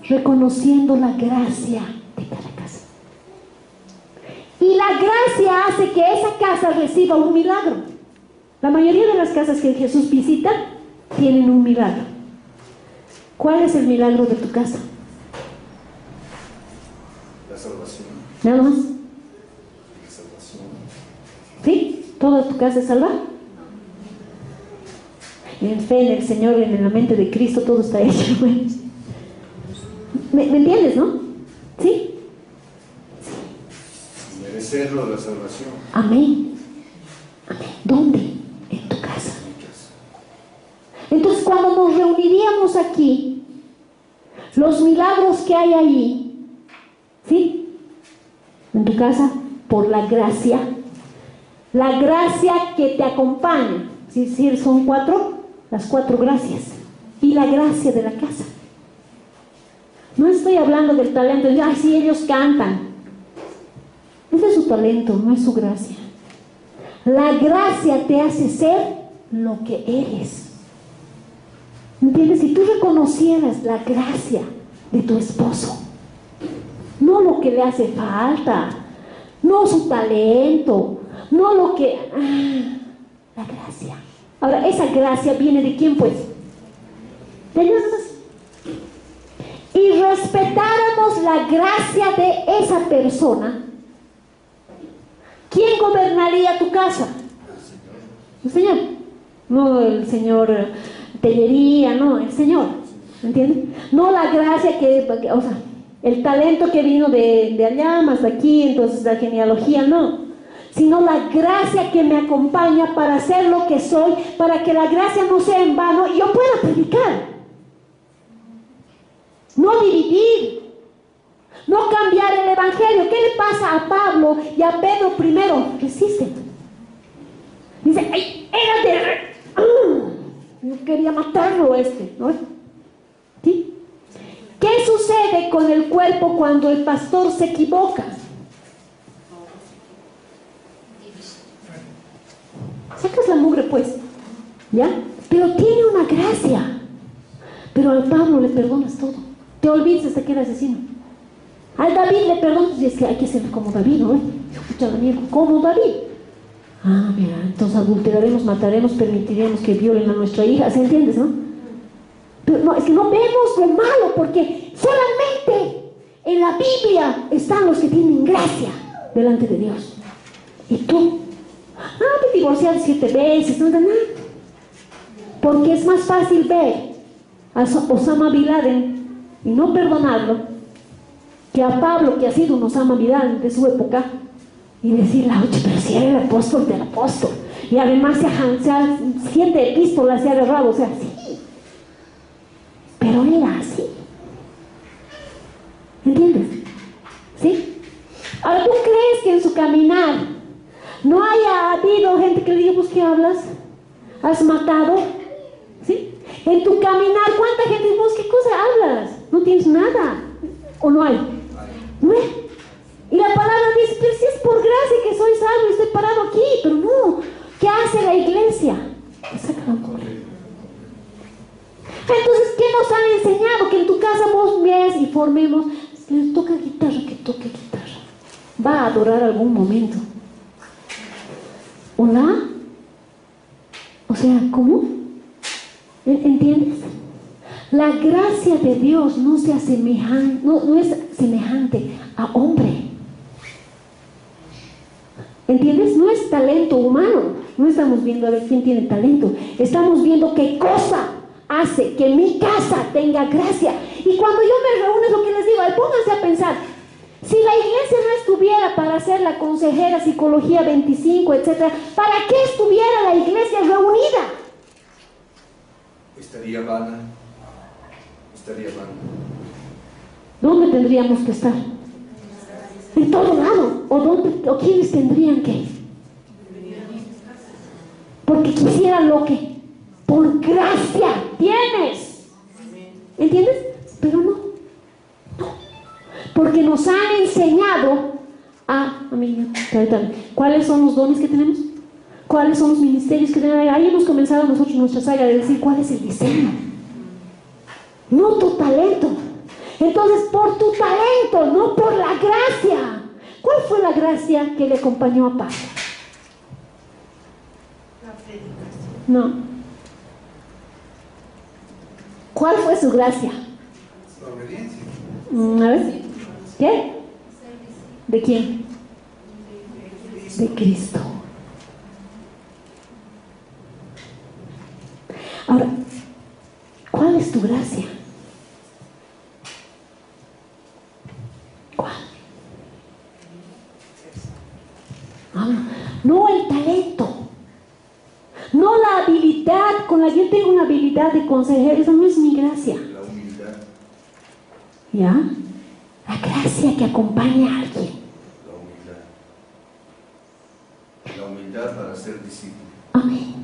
Reconociendo la gracia de cada casa. Y la gracia hace que esa casa reciba un milagro. La mayoría de las casas que Jesús visita tienen un milagro. ¿Cuál es el milagro de tu casa? La salvación. ¿Nada más? La salvación. ¿Sí? ¿Toda tu casa es salvada? En fe en el Señor, en la mente de Cristo, todo está hecho. ¿Me entiendes, no? ¿Sí? Merecerlo la salvación. Amén. Amén. ¿Dónde? En tu casa. Entonces, cuando nos reuniríamos aquí, los milagros que hay allí, ¿sí? En tu casa, por la gracia que te acompaña. Si son 4, las 4 gracias. Y la gracia de la casa. No estoy hablando del talento. Ay, sí, ellos cantan. Ese es su talento, no es su gracia. La gracia te hace ser lo que eres. ¿Entiendes? Si tú reconocieras la gracia de tu esposo, no lo que le hace falta, no su talento, no lo que... la gracia. Ahora, esa gracia viene de quién, pues? De Dios. Y respetáramos la gracia de esa persona, ¿quién gobernaría tu casa? El Señor. No el señor Tellería, no, el Señor. ¿Entiendes? No la gracia o sea, el talento que vino de allá más de aquí, entonces la genealogía, no. Sino la gracia que me acompaña para ser lo que soy, para que la gracia no sea en vano y yo pueda predicar. No dividir, no cambiar el evangelio. ¿Qué le pasa a Pablo y a Pedro primero? Resisten. Dice, ¡ay, era de... yo quería matarlo ¿no? ¿Sí? ¿Qué sucede con el cuerpo cuando el pastor se equivoca? Sacas la mugre pues, ¿ya? Pero tiene una gracia. Pero al Pablo le perdonas todo. Te olvidas hasta que era asesino. Al David le perdonó, y es que hay que ser como David, ¿no? Escucha, Daniel, como David. Ah, mira, entonces adulteraremos, mataremos, permitiremos que violen a nuestra hija, ¿se entiendes, no? Pero no, es que no vemos lo malo, porque solamente en la Biblia están los que tienen gracia delante de Dios. ¿Y tú? Te divorciar 7 veces, no da nada. Porque es más fácil ver a Osama Bin Laden y no perdonarlo, que a Pablo, que ha sido un Osama Bin Laden de su época, y decirle, oye, pero si era el apóstol del apóstol, y además se ha 7 epístolas se ha agarrado, o sea, sí, pero era así, ¿entiendes? ¿Sí? Ahora, ¿tú crees que en su caminar no haya habido gente que le diga, pues, ¿qué hablas? ¿Has matado? ¿Sí? En tu caminar, ¿cuánta gente dice, vos, qué cosa hablas? No tienes nada, ¿o no hay? ¿No es? Y la palabra dice, pero si es por gracia que soy salvo y estoy parado aquí, pero no. ¿Qué hace la iglesia? Entonces, ¿qué nos han enseñado? Que en tu casa vos veas y formemos, si le toca guitarra, que toque guitarra. Va a adorar algún momento. ¿Hola? O sea, ¿cómo? ¿Entiendes? La gracia de Dios no es semejante a hombre. ¿Entiendes? No es talento humano. No estamos viendo a ver quién tiene talento. Estamos viendo qué cosa hace que mi casa tenga gracia. Y cuando yo me reúno, es lo que les digo, pónganse a pensar. Si la iglesia no estuviera para ser la consejera, psicología 25, etc., ¿para qué estuviera la iglesia reunida? Estaría vana. ¿Dónde tendríamos que estar? En todo lado. ¿O quiénes tendrían que ir? Porque quisieran lo que por gracia tienes. ¿Entiendes? Pero no. Porque nos han enseñado ¿cuáles son los dones que tenemos? ¿Cuáles son los ministerios que tenemos? Ahí hemos comenzado nosotros nuestra saga de decir cuál es el diseño. No tu talento. Entonces, por tu talento, no por la gracia. ¿Cuál fue la gracia que le acompañó a Pablo? La predicación. No. ¿Cuál fue su gracia? La obediencia. A ver. ¿Qué? ¿De quién? De Cristo. Ahora, ¿cuál es tu gracia? ¿Cuál? No el talento, no la habilidad con la que yo tengo una habilidad de consejero, esa no es mi gracia. La humildad. ¿Ya? La gracia que acompaña a alguien. La humildad para ser discípulo. Amén.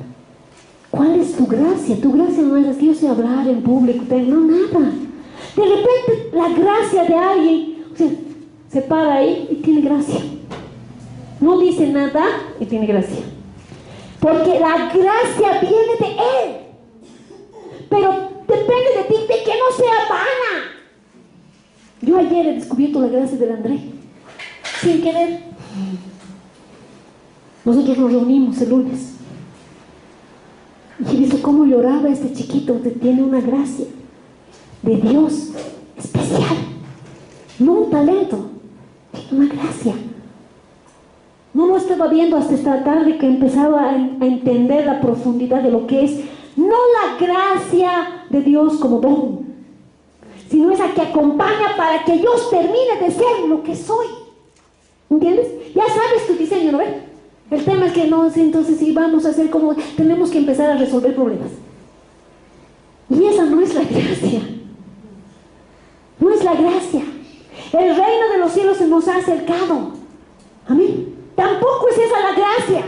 ¿Cuál es tu gracia? Tu gracia no es que yo sé hablar en público, no, nada. De repente la gracia de alguien, o sea, se para ahí y tiene gracia. No dice nada y tiene gracia. Porque la gracia viene de Él. Pero depende de ti, de que no sea vana. Yo ayer he descubierto la gracia del André, sin querer. Nosotros nos reunimos el lunes y he visto cómo lloraba este chiquito, que tiene una gracia de Dios especial, no un talento, tiene una gracia. No lo estaba viendo hasta esta tarde que empezaba a entender la profundidad de lo que es, no la gracia de Dios como don, sino esa que acompaña para que yo termine de ser lo que soy. ¿Entiendes? Ya sabes tu diseño, ¿no ves? El tema es que no, entonces sí vamos a hacer como, tenemos que empezar a resolver problemas. Y esa no es la gracia. No es la gracia. El reino de los cielos se nos ha acercado. Amén. Tampoco es esa la gracia.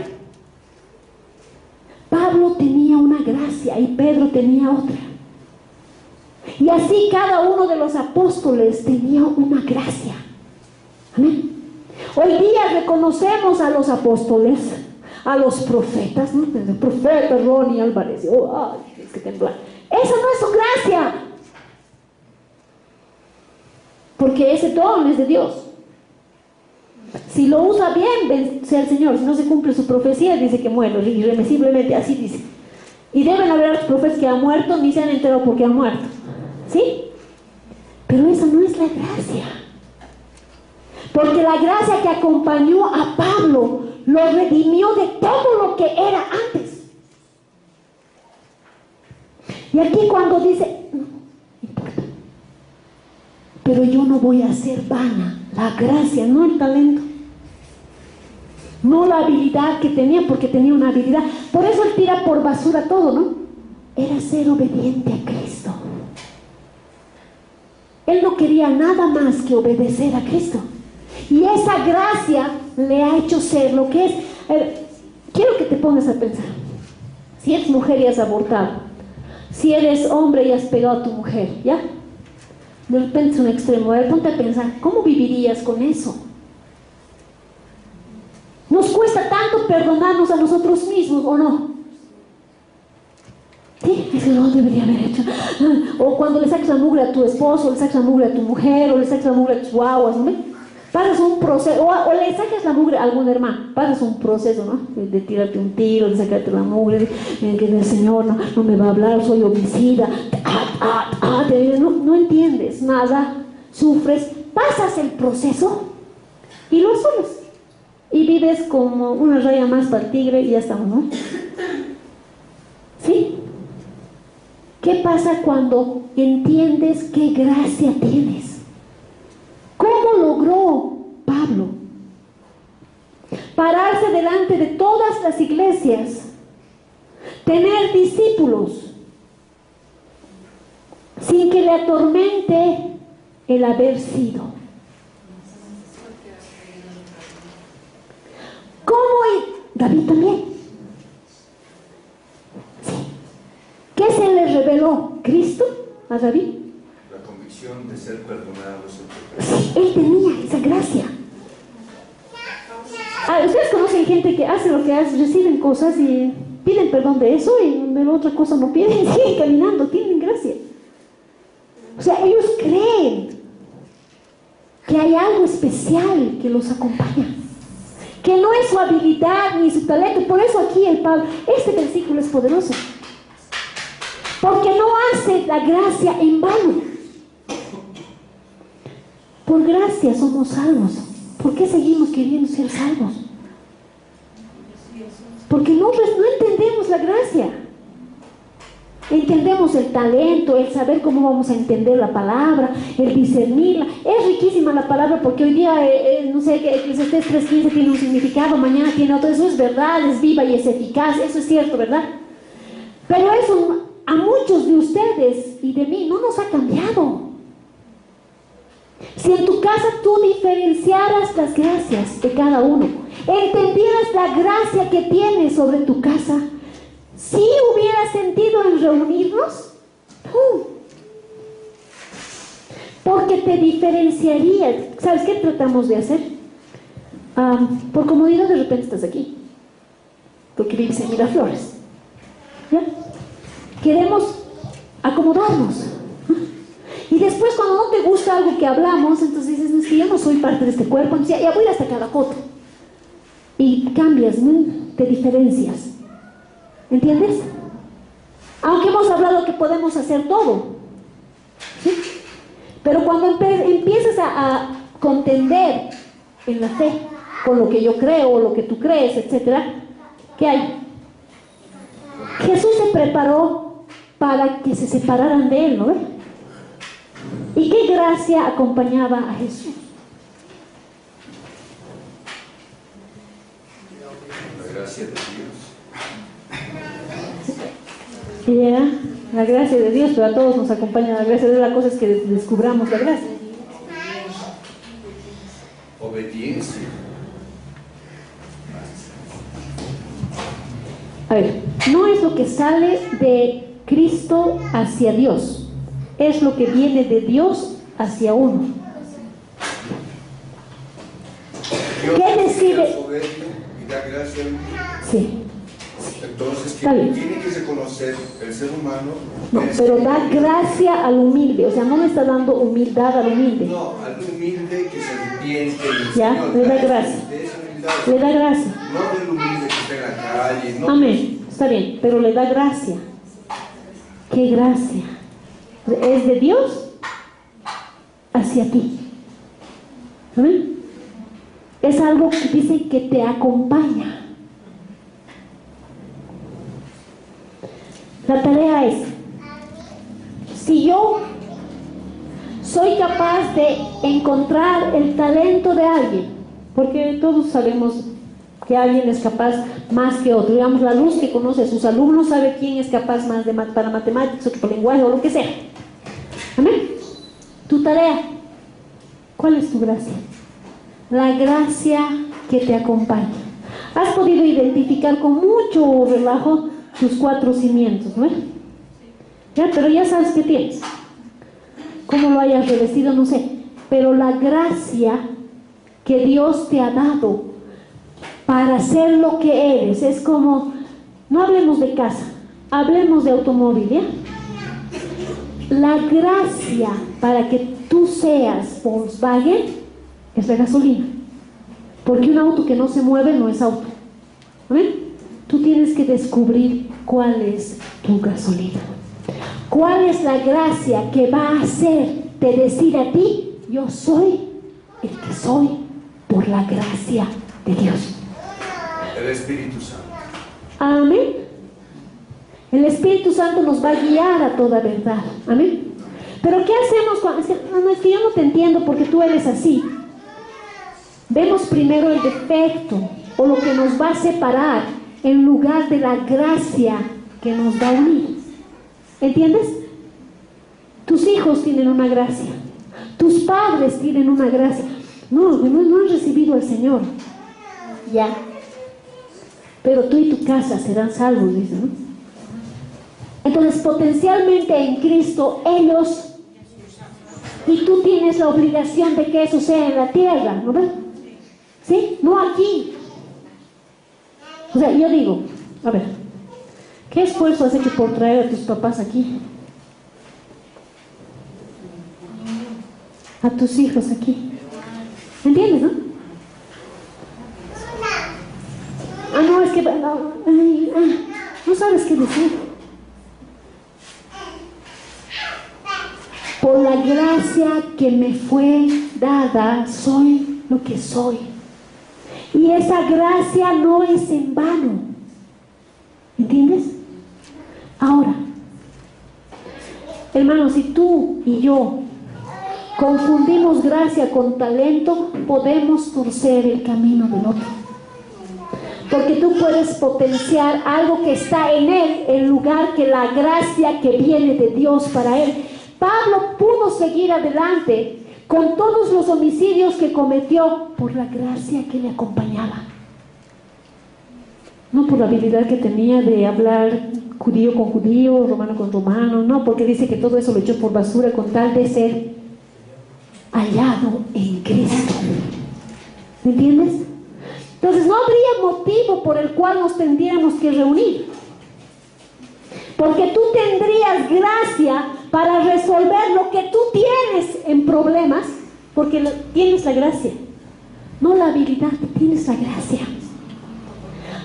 Pablo tenía una gracia y Pedro tenía otra. Y así cada uno de los apóstoles tenía una gracia. Amén. Hoy día reconocemos a los apóstoles, a los profetas, ¿no? El profeta Ronnie Álvarez, ay, es que temblar. Esa no es su gracia. porque ese don es de Dios. Si lo usa bien, sea el Señor. Si no se cumple su profecía, dice que muere irremisiblemente, así dice. Y deben haber otros profetas que han muerto, ni se han enterado porque han muerto, ¿sí? Pero esa no es la gracia, porque la gracia que acompañó a Pablo lo redimió de todo lo que era antes. Y aquí cuando dice, no importa, pero yo no voy a ser vana, la gracia, no el talento, no la habilidad que tenía, porque tenía una habilidad. Por eso él tira por basura todo, ¿no? Era ser obediente a Cristo. Él no quería nada más que obedecer a Cristo. Y esa gracia le ha hecho ser lo que es. Quiero que te pongas a pensar. Si eres mujer y has abortado, si eres hombre y has pegado a tu mujer, ¿ya? De repente es un extremo. Ponte a pensar, ¿cómo vivirías con eso? Nos cuesta tanto perdonarnos a nosotros mismos, ¿o no? Sí, eso no debería haber hecho. O cuando le sacas la mugre a tu esposo, o le sacas la mugre a tu mujer, o le sacas la mugre a tus guaguas, ¿no? Pasas un proceso, o le sacas la mugre a algún hermano, pasas un proceso, ¿no? De tirarte un tiro, de sacarte la mugre, que el Señor no me va a hablar, soy homicida. No entiendes nada, sufres, pasas el proceso y lo asumes. Y vives como una raya más para el tigre y ya estamos, ¿no? ¿Sí? ¿Qué pasa cuando entiendes qué gracia tienes? ¿Cómo logró Pablo pararse delante de todas las iglesias, tener discípulos, sin que le atormente el haber sido? David también. Sí. ¿Qué se le reveló Cristo a David? La convicción de ser perdonados. Sí, él tenía esa gracia. Ustedes conocen gente que hace lo que hace, reciben cosas y piden perdón de eso y de la otra cosa no piden, siguen caminando, tienen gracia. O sea, ellos creen que hay algo especial que los acompaña, que no es su habilidad ni su talento. Por eso aquí el Pablo, este versículo es poderoso, porque no hace la gracia en vano. Por gracia somos salvos. ¿Por qué seguimos queriendo ser salvos? Porque no entendemos la gracia. Entendemos el talento, el saber cómo vamos a entender la palabra, el discernirla. Es riquísima la palabra, porque hoy día, no sé, que Eclesiastés 3:15 tiene un significado, mañana tiene otro. Eso es verdad, es viva y es eficaz, eso es cierto, ¿verdad? Pero eso a muchos de ustedes y de mí no nos ha cambiado. Si en tu casa tú diferenciaras las gracias de cada uno, entendieras la gracia que tienes sobre tu casa, si hubieras sentido en reunirnos, porque te diferenciarías. ¿Sabes qué tratamos de hacer? Por comodidad de repente estás aquí, porque vives en Miraflores, ¿ya? Queremos acomodarnos. Y después, cuando no te gusta algo que hablamos, entonces dices, no, es que yo no soy parte de este cuerpo, entonces ya voy hasta Calacoto. Y cambias, ¿no? Te diferencias. ¿Entiendes? Aunque hemos hablado que podemos hacer todo, ¿sí? Pero cuando empiezas a contender en la fe con lo que yo creo, o lo que tú crees, etcétera, ¿qué hay? Jesús se preparó para que se separaran de él, ¿no? ¿Y qué gracia acompañaba a Jesús? La gracia de Dios. Y era la gracia de Dios, pero a todos nos acompaña la gracia de Dios. La cosa es que descubramos la gracia. Obediencia. A ver, no es lo que sale de Cristo hacia Dios, es lo que viene de Dios hacia uno. Dios ¿Qué decide? soberbio y da gracia al humilde. Sí. El Entonces, Está bien. tiene que reconocer el ser humano. No, pero da gracia al humilde, o sea, no le está dando humildad al humilde. No, al humilde que se arrepiente del Ya, Señor. le da gracia. De esa humildad. Le da gracia. No del humilde que está en la calle. No. Amén, está bien, pero le da gracia. ¿Qué gracia? Es de Dios hacia ti. Amén. Es algo que dice que te acompaña. La tarea es, si yo soy capaz de encontrar el talento de alguien, porque todos sabemos que alguien es capaz más que otro, digamos la luz que conoce a sus alumnos sabe quién es capaz más para matemáticas, otro para lenguaje o lo que sea. Amén. Tu tarea, ¿cuál es tu gracia? La gracia que te acompaña. Has podido identificar con mucho relajo tus 4 cimientos, ¿no? Ya, pero ya sabes qué tienes. Cómo lo hayas revestido, no sé. Pero la gracia que Dios te ha dado para ser lo que eres, es como, no hablemos de casa, hablemos de automóvil, ¿ya? La gracia para que tú seas Volkswagen es la gasolina. Porque un auto que no se mueve no es auto. ¿Ven? Tú tienes que descubrir cuál es tu gasolina. ¿Cuál es la gracia que va a hacerte decir a ti, yo soy el que soy por la gracia de Dios? El Espíritu Santo. Amén. El Espíritu Santo nos va a guiar a toda verdad. Amén. Pero ¿qué hacemos cuando... Es que yo no te entiendo porque tú eres así. Vemos primero el defecto o lo que nos va a separar en lugar de la gracia que nos va a unir. ¿Entiendes? Tus hijos tienen una gracia. Tus padres tienen una gracia. No han recibido al Señor. Ya. Pero tú y tu casa serán salvos, dice, ¿no? Entonces, potencialmente en Cristo, ellos y tú tienes la obligación de que eso sea en la tierra, ¿no ves? ¿Sí? No aquí. O sea, yo digo, a ver, ¿qué esfuerzo has hecho por traer a tus papás aquí? A tus hijos aquí. ¿Entiendes, no? No, es que no sabes qué decir. Por la gracia que me fue dada, soy lo que soy. Y esa gracia no es en vano. ¿Entiendes? Ahora, hermanos, si tú y yo confundimos gracia con talento, podemos torcer el camino del otro. Porque tú puedes potenciar algo que está en él en lugar que la gracia que viene de Dios para él. Pablo pudo seguir adelante con todos los homicidios que cometió por la gracia que le acompañaba. No por la habilidad que tenía de hablar judío con judío, romano con romano, no, porque dice que todo eso lo echó por basura con tal de ser hallado en Cristo. ¿Me entiendes? Entonces no habría motivo por el cual nos tendríamos que reunir. Porque tú tendrías gracia para resolver lo que tú tienes en problemas, porque tienes la gracia, no la habilidad, tienes la gracia.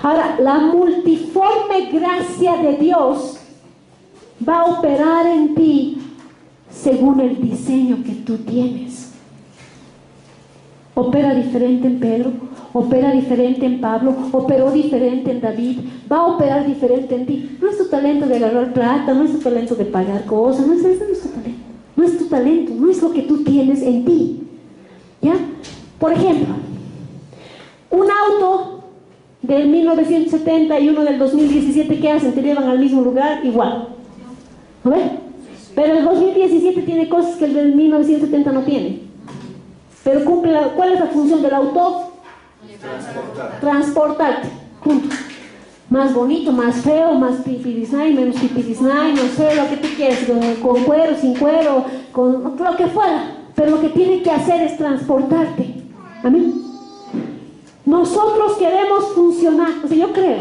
Ahora, la multiforme gracia de Dios va a operar en ti según el diseño que tú tienes. Opera diferente en Pedro, opera diferente en Pablo, operó diferente en David, va a operar diferente en ti. No es tu talento de agarrar plata, no es tu talento de pagar cosas, no es tu talento, no es tu talento, no es lo que tú tienes en ti. ¿Ya? Por ejemplo, un auto del 1970 y uno del 2017, ¿qué hacen? Te llevan al mismo lugar, igual. ¿No ves? Pero el 2017 tiene cosas que el del 1970 no tiene. Pero cumple ¿cuál es la función del auto? Transportarte. Punto. Más bonito, más feo, más pipirisnay, menos pipirisnay, no sé, lo que tú quieras, con cuero, sin cuero, con lo que fuera. Pero lo que tiene que hacer es transportarte. Amén. Nosotros queremos funcionar, o sea, yo creo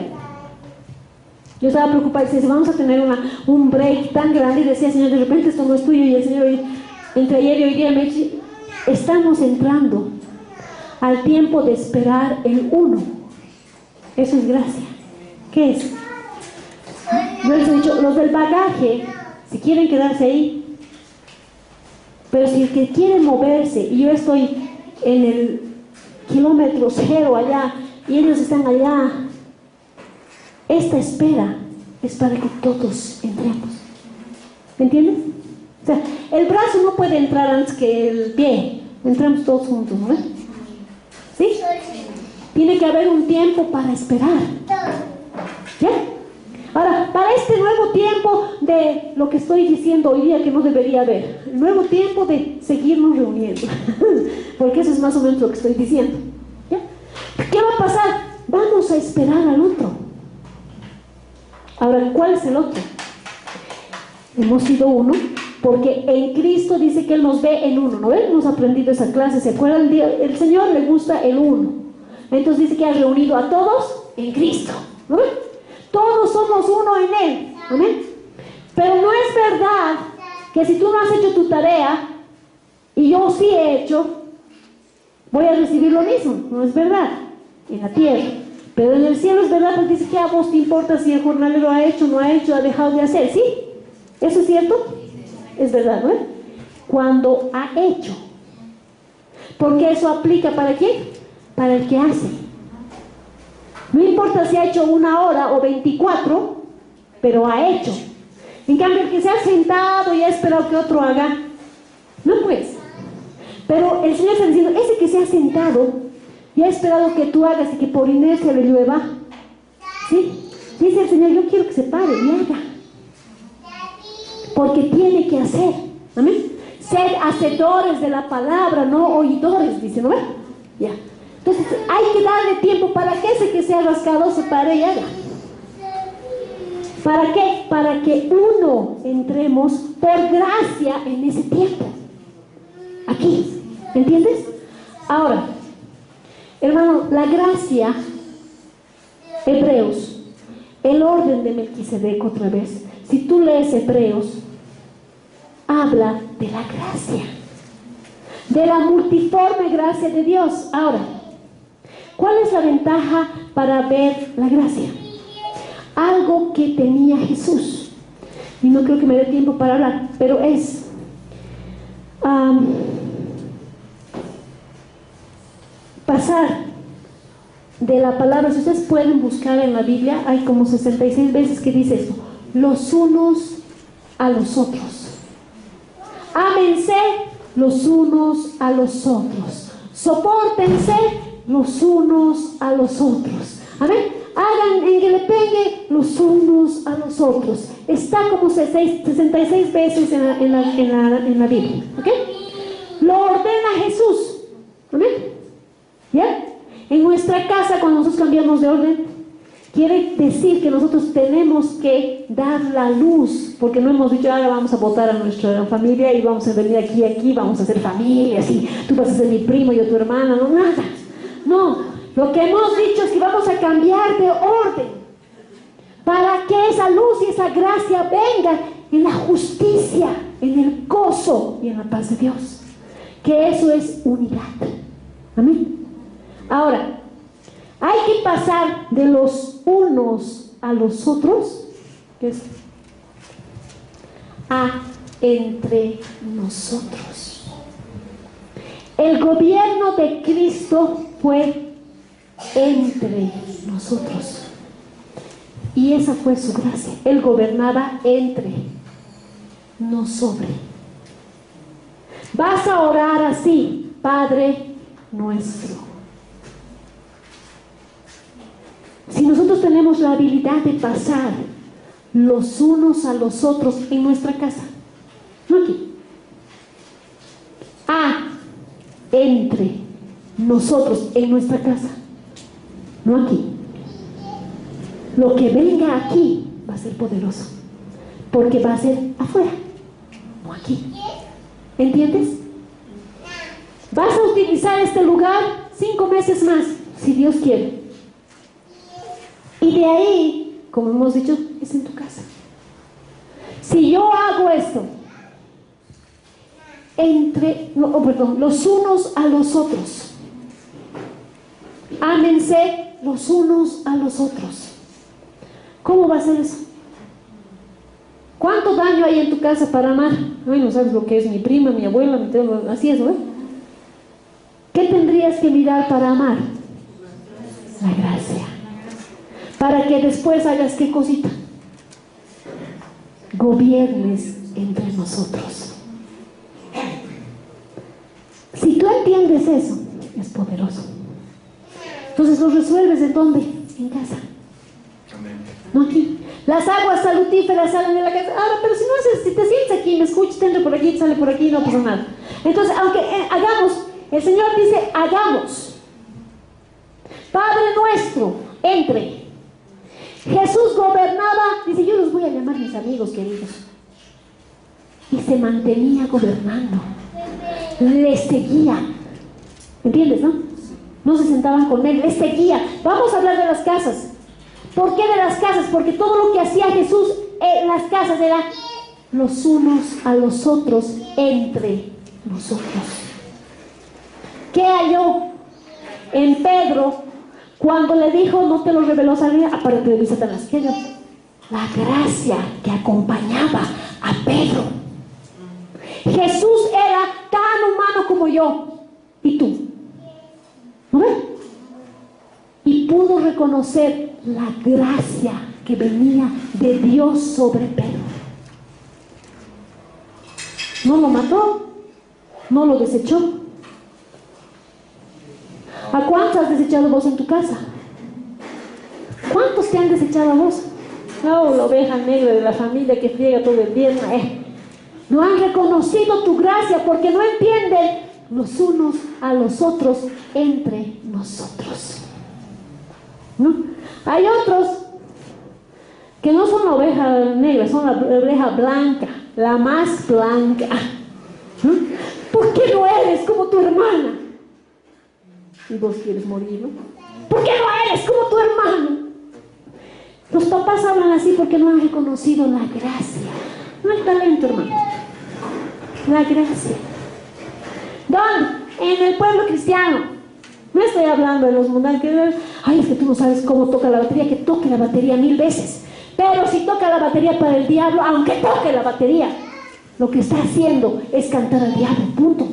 Yo estaba preocupada, decía, vamos a tener un break tan grande, y decía, Señor, de repente esto no es tuyo, y el Señor, entre ayer y hoy día me dice, estamos entrando al tiempo de esperar el uno. Eso es gracia. ¿Qué es? Yo les he dicho, los del bagaje, si quieren quedarse ahí, pero si el que quiere moverse, y yo estoy en el kilómetro cero allá, y ellos están allá, esta espera es para que todos entremos. ¿Me entiendes? O sea, el brazo no puede entrar antes que el pie. Entramos todos juntos, ¿no ves? ¿Sí? Tiene que haber un tiempo para esperar. ¿Ya? Ahora, para este nuevo tiempo de lo que estoy diciendo hoy día que no debería haber, el nuevo tiempo de seguirnos reuniendo, porque eso es más o menos lo que estoy diciendo. ¿Ya? ¿Qué va a pasar? Vamos a esperar al otro. Ahora, ¿cuál es el otro? Hemos sido uno, porque en Cristo dice que Él nos ve en uno, ¿no ven? Hemos aprendido esa clase, ¿se acuerdan? El Señor le gusta el uno. Entonces dice que ha reunido a todos en Cristo, ¿no ven? Todos somos uno en Él, ¿amén? Pero no es verdad que si tú no has hecho tu tarea y yo sí he hecho, voy a recibir lo mismo. No es verdad, en la tierra. Pero en el cielo es verdad, porque dice que a vos te importa si el jornalero ha hecho, no ha hecho, ha dejado de hacer, ¿sí? ¿Eso es cierto? Es verdad, ¿no? Cuando ha hecho. Porque eso aplica ¿para quién? Para el que hace. No importa si ha hecho 1 hora o 24, pero ha hecho. En cambio, el que se ha sentado y ha esperado que otro haga, no pues. Pero el Señor está diciendo, ese que se ha sentado y ha esperado que tú hagas y que por inercia le llueva, ¿sí? Dice el Señor, yo quiero que se pare y haga. Porque tiene que hacer. Amén. Ser hacedores de la palabra, no oidores, dice, ¿no? Ya. Entonces hay que darle tiempo para que ese que se ha rascado se pare y haga. ¿Para qué? Para que uno entremos por gracia en ese tiempo. Aquí, ¿entiendes? Ahora, hermano, la gracia, Hebreos, el orden de Melquisedec otra vez. Si tú lees Hebreos, habla de la gracia, de la multiforme gracia de Dios. Ahora, ¿cuál es la ventaja para ver la gracia? Algo que tenía Jesús, y no creo que me dé tiempo para hablar, pero es pasar de la palabra. Si ustedes pueden buscar en la Biblia, hay como 66 veces que dice esto: los unos a los otros, ámense los unos a los otros, sopórtense los unos a los otros, amén. Hagan en que le pegue los unos a los otros. Está como 66 veces en la Biblia, ¿ok? Lo ordena Jesús, amén. ¿Ya? En nuestra casa, cuando nosotros cambiamos de orden, quiere decir que nosotros tenemos que dar la luz, porque no hemos dicho, ahora vamos a votar a nuestra familia y vamos a venir aquí, vamos a hacer familia, así, tú vas a ser mi primo y yo tu hermana, no, nada. No, lo que hemos dicho es que vamos a cambiar de orden para que esa luz y esa gracia vengan en la justicia, en el gozo y en la paz de Dios. Que eso es unidad. Amén. Ahora, hay que pasar de los unos a los otros, que es a entre nosotros. El gobierno de Cristo fue entre nosotros, y esa fue su gracia. Él gobernaba entre, no sobre. Vas a orar así: Padre nuestro. Si nosotros tenemos la habilidad de pasar los unos a los otros en nuestra casa, no aquí, entre nosotros en nuestra casa, no aquí, lo que venga aquí va a ser poderoso, porque va a ser afuera, no aquí. ¿Entiendes? Vas a utilizar este lugar 5 meses más, si Dios quiere. Y de ahí, como hemos dicho, es en tu casa. Si yo hago esto, los unos a los otros, ámense los unos a los otros. ¿Cómo va a ser eso? ¿Cuánto daño hay en tu casa para amar? Ay, no sabes lo que es mi prima, mi abuela, así es, ¿no? ¿Qué tendrías que mirar para amar? La gracia. Para que después hagas ¿qué cosita? Gobiernes entre nosotros. Si tú entiendes eso, es poderoso. Entonces lo resuelves ¿en dónde? En casa. No aquí. Las aguas salutíferas salen de la casa. Ahora, pero si te sientes aquí, me escuchas, te entra por aquí, sale por aquí, no pasa nada. Entonces, aunque hagamos, el Señor dice, hagamos. Padre nuestro, entre. Jesús gobernaba, dice, yo los voy a llamar mis amigos queridos. Y se mantenía gobernando. Les seguía. ¿Entiendes, no? No se sentaban con él, les seguía. Vamos a hablar de las casas. ¿Por qué de las casas? Porque todo lo que hacía Jesús en las casas era los unos a los otros, entre nosotros. ¿Qué halló en Pedro cuando le dijo, no te lo reveló Satanás, aparte de Satanás? ¿Qué halló? La gracia que acompañaba a Pedro. Jesús era tan humano como yo y tú. ¿No ven? Y pudo reconocer la gracia que venía de Dios sobre Pedro. No lo mató, no lo desechó. ¿A cuántos has desechado vos en tu casa? ¿Cuántos te han desechado a vos? No, la oveja negra de la familia que friega todo el día. No han reconocido tu gracia porque no entienden los unos a los otros entre nosotros. ¿No? Hay otros que no son la oveja negra, son la oveja blanca, la más blanca. ¿No? ¿Por qué no eres como tu hermana? Y vos quieres morir, ¿no? ¿Por qué no eres como tu hermano? Los papás hablan así porque no han reconocido la gracia, no el talento, hermano. La gracia. ¿Dónde? En el pueblo cristiano. No estoy hablando de los mundanos que, ay, es que tú no sabes cómo toca la batería, que toque la batería 1000 veces. Pero si toca la batería para el diablo, aunque toque la batería, lo que está haciendo es cantar al diablo, punto.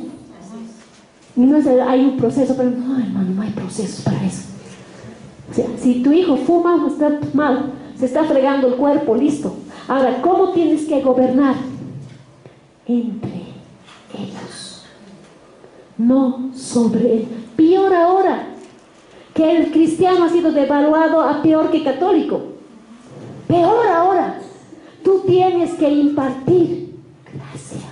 Y no es, hay un proceso, pero no, hermano, no hay procesos para eso. O sea, si tu hijo fuma, está mal, se está fregando el cuerpo, listo. Ahora, ¿cómo tienes que gobernar? Entre ellos, no sobre él. Peor ahora, que el cristiano ha sido devaluado a peor que católico. Peor ahora, tú tienes que impartir gracia.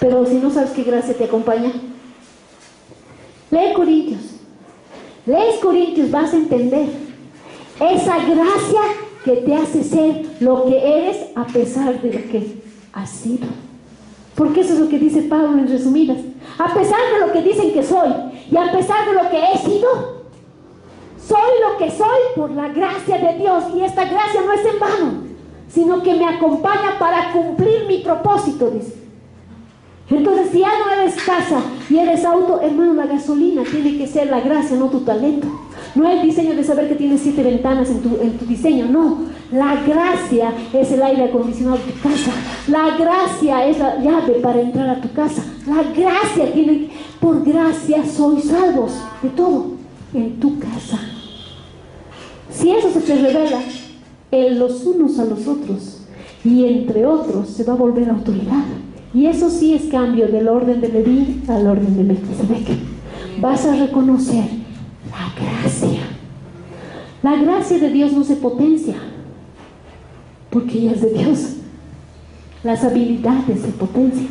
Pero si no sabes qué gracia te acompaña, lee Corintios. Lees Corintios, vas a entender esa gracia que te hace ser lo que eres a pesar de lo que has sido. Porque eso es lo que dice Pablo en resumidas. A pesar de lo que dicen que soy y a pesar de lo que he sido, soy lo que soy por la gracia de Dios. Y esta gracia no es en vano, sino que me acompaña para cumplir mi propósito, dice. Entonces, si ya no eres casa y eres auto, hermano, la gasolina tiene que ser la gracia, no tu talento. No el diseño de saber que tienes 7 ventanas en tu diseño, no. La gracia es el aire acondicionado de tu casa. La gracia es la llave para entrar a tu casa. La gracia tiene, por gracia sois salvos de todo, en tu casa. Si eso se te revela en los unos a los otros y entre otros, se va a volver autoridad. Y eso sí es cambio del orden de Leví al orden de Melquisedec. Vas a reconocer la gracia. La gracia de Dios no se potencia, porque ella es de Dios. Las habilidades se potencian.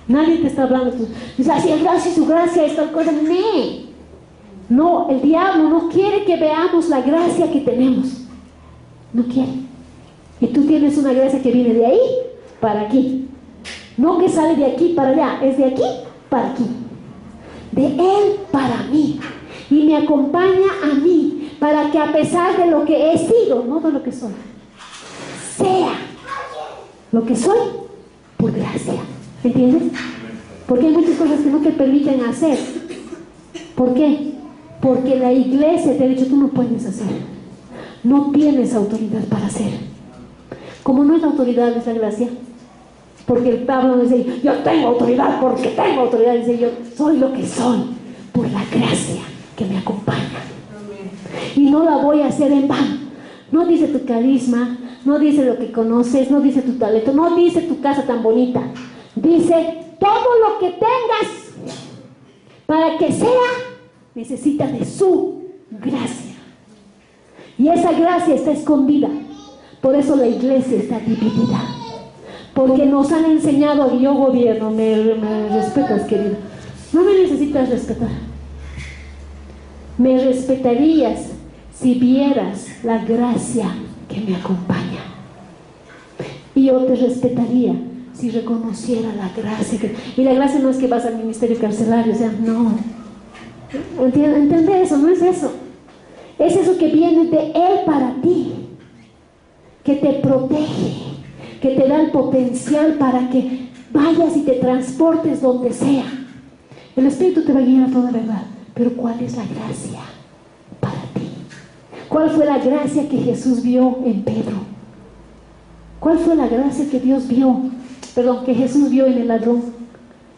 Nadie te está hablando, dice, así es gracia, su gracia es tal cosa. No, el diablo no quiere que veamos la gracia que tenemos. No quiere. Y tú tienes una gracia que viene de ahí para aquí. No que sale de aquí para allá, es de aquí para aquí. De Él para mí. Y me acompaña a mí para que a pesar de lo que he sido, no de lo que soy, sea lo que soy por gracia. ¿Entiendes? Porque hay muchas cosas que no te permiten hacer. ¿Por qué? Porque la iglesia te ha dicho, tú no puedes hacer. No tienes autoridad para hacer. Como no es autoridad, es la gracia. Porque el Pablo dice, yo tengo autoridad porque tengo autoridad. Dice, yo soy lo que soy por la gracia que me acompaña. Y no la voy a hacer en vano. No dice tu carisma, no dice lo que conoces, no dice tu talento, no dice tu casa tan bonita. Dice, todo lo que tengas para que sea, necesita de su gracia. Y esa gracia está escondida. Por eso la iglesia está dividida. Porque nos han enseñado que yo gobierno, me respetas, querido. No me necesitas respetar. Me respetarías si vieras la gracia que me acompaña. Y yo te respetaría si reconociera la gracia que... Y la gracia no es que vas al ministerio carcelario, o sea, no. ¿Entiende eso? No es eso. Es eso que viene de Él para ti, que te protege, que te da el potencial para que vayas y te transportes donde sea. El Espíritu te va a guiar a toda verdad. Pero ¿cuál es la gracia para ti? ¿Cuál fue la gracia que Jesús vio en Pedro? ¿Cuál fue la gracia que que Jesús vio en el ladrón,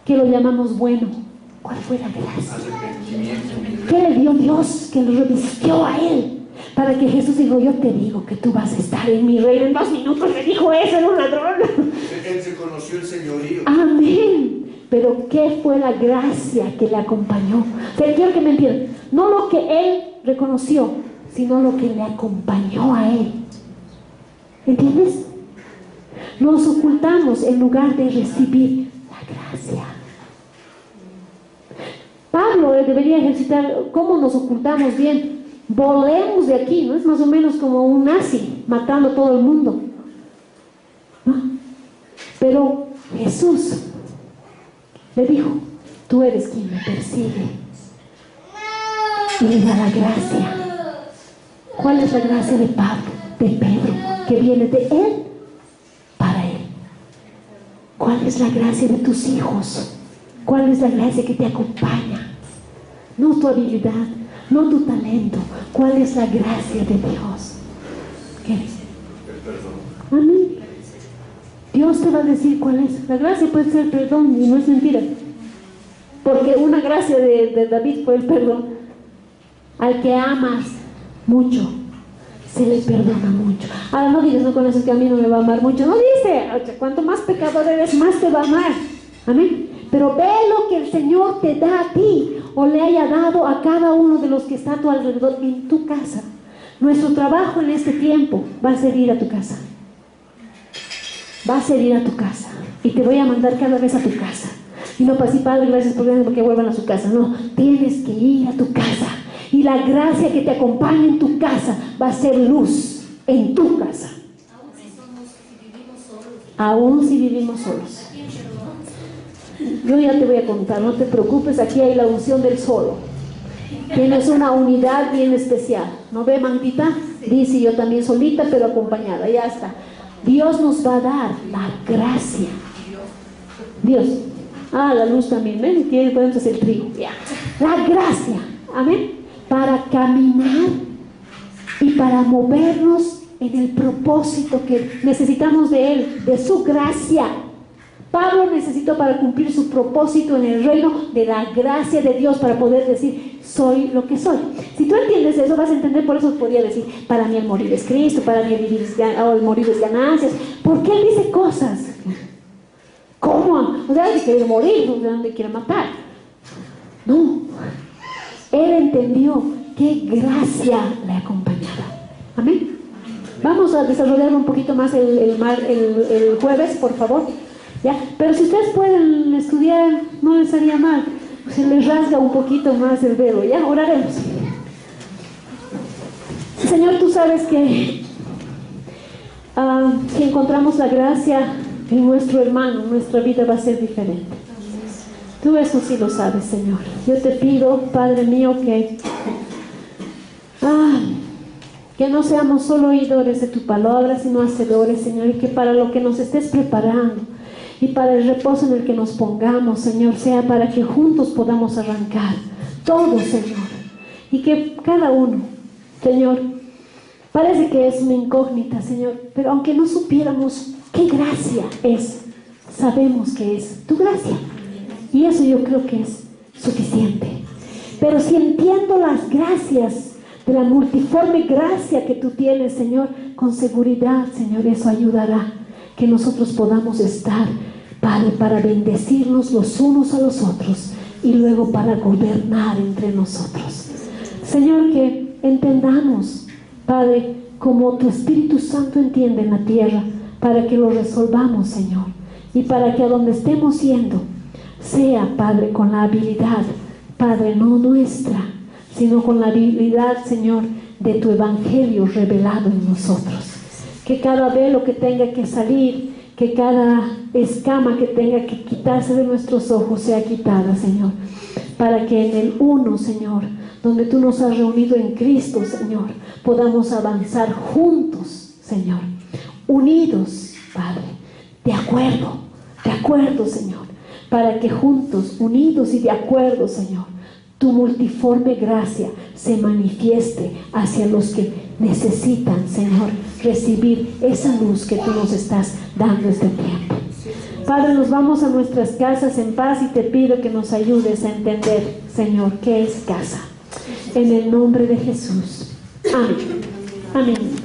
que lo llamamos bueno? ¿Cuál fue la gracia? ¿Qué le dio Dios que lo revistió a él? Para que Jesús dijo, yo te digo que tú vas a estar en mi reino. En 2 minutos le dijo eso, era un ladrón. Él se conoció el señorío. Amén. Pero ¿qué fue la gracia que le acompañó? O sea, quiero que me entiendan. No lo que él reconoció, sino lo que le acompañó a él. ¿Entiendes? Nos ocultamos en lugar de recibir la gracia. Pablo debería ejercitar cómo nos ocultamos bien. Volemos de aquí, ¿no? Es más o menos como un nazi matando a todo el mundo, ¿no? Pero Jesús le dijo, tú eres quien me persigue, y le da la gracia. ¿Cuál es la gracia de Pablo, de Pedro, que viene de él para él? ¿Cuál es la gracia de tus hijos? ¿Cuál es la gracia que te acompaña? No tu habilidad, no tu talento. ¿Cuál es la gracia de Dios? ¿Qué dice? El perdón. Amén. Dios te va a decir cuál es. La gracia puede ser perdón, y no es mentira. Porque una gracia de David fue el perdón. Al que amas mucho, se le perdona mucho. Ahora no digas, no conoces que a mí no me va a amar mucho. No dice, cuanto más pecador eres, más te va a amar. Amén. Pero ve lo que el Señor te da a ti, o le haya dado a cada uno de los que está a tu alrededor en tu casa. Nuestro trabajo en este tiempo va a ser ir a tu casa. Va a ser ir a tu casa. Y te voy a mandar cada vez a tu casa. Y no para decir, Padre, gracias porque vuelvan a su casa. No, tienes que ir a tu casa. Y la gracia que te acompaña en tu casa va a ser luz en tu casa. Aún si vivimos solos. Yo ya te voy a contar, no te preocupes, aquí hay la unción del solo. Tienes una unidad bien especial. ¿No ve, Magdita? Dice, yo también solita, pero acompañada. Ya está. Dios nos va a dar la gracia. Dios. La luz también, ¿ven? Y podemos hacer el trigo. Ya. La gracia. Amén. Para caminar y para movernos en el propósito que necesitamos de Él, de su gracia. Pablo necesitó para cumplir su propósito en el reino de la gracia de Dios, para poder decir, soy lo que soy. Si tú entiendes eso, vas a entender. Por eso podría decir, para mí el morir es Cristo, para mí el morir es ganancias. Porque Él dice cosas. ¿Cómo? O sea, de querer morir, de quiere matar. No. Él entendió qué gracia le acompañaba. Amén. Vamos a desarrollar un poquito más el jueves, por favor. ¿Ya? Pero si ustedes pueden estudiar, no les haría mal. Se les rasga un poquito más el velo. Ya, oraremos. Señor, tú sabes que si encontramos la gracia en nuestro hermano, nuestra vida va a ser diferente. Tú eso sí lo sabes, Señor. Yo te pido, Padre mío, que Que no seamos solo oidores de tu palabra, sino hacedores, Señor, y que para lo que nos estés preparando y para el reposo en el que nos pongamos, Señor, sea para que juntos podamos arrancar todo, Señor, y que cada uno, Señor, parece que es una incógnita, Señor, pero aunque no supiéramos qué gracia es, sabemos que es tu gracia, y eso yo creo que es suficiente. Pero si entiendo las gracias de la multiforme gracia que tú tienes, Señor, con seguridad, Señor, eso ayudará que nosotros podamos estar, Padre, para bendecirnos los unos a los otros y luego para gobernar entre nosotros. Señor, que entendamos, Padre, como tu Espíritu Santo entiende en la tierra, para que lo resolvamos, Señor, y para que a donde estemos yendo sea, Padre, con la habilidad, Padre, no nuestra, sino con la habilidad, Señor, de tu Evangelio revelado en nosotros. Que cada velo que tenga que salir, que cada escama que tenga que quitarse de nuestros ojos sea quitada, Señor, para que en el uno, Señor, donde tú nos has reunido en Cristo, Señor, podamos avanzar juntos, Señor, unidos, Padre, de acuerdo, Señor, para que juntos, unidos y de acuerdo, Señor, tu multiforme gracia se manifieste hacia los que necesitan, Señor, recibir esa luz que tú nos estás dando este tiempo. Padre, nos vamos a nuestras casas en paz y te pido que nos ayudes a entender, Señor, qué es casa. En el nombre de Jesús. Amén. Amén.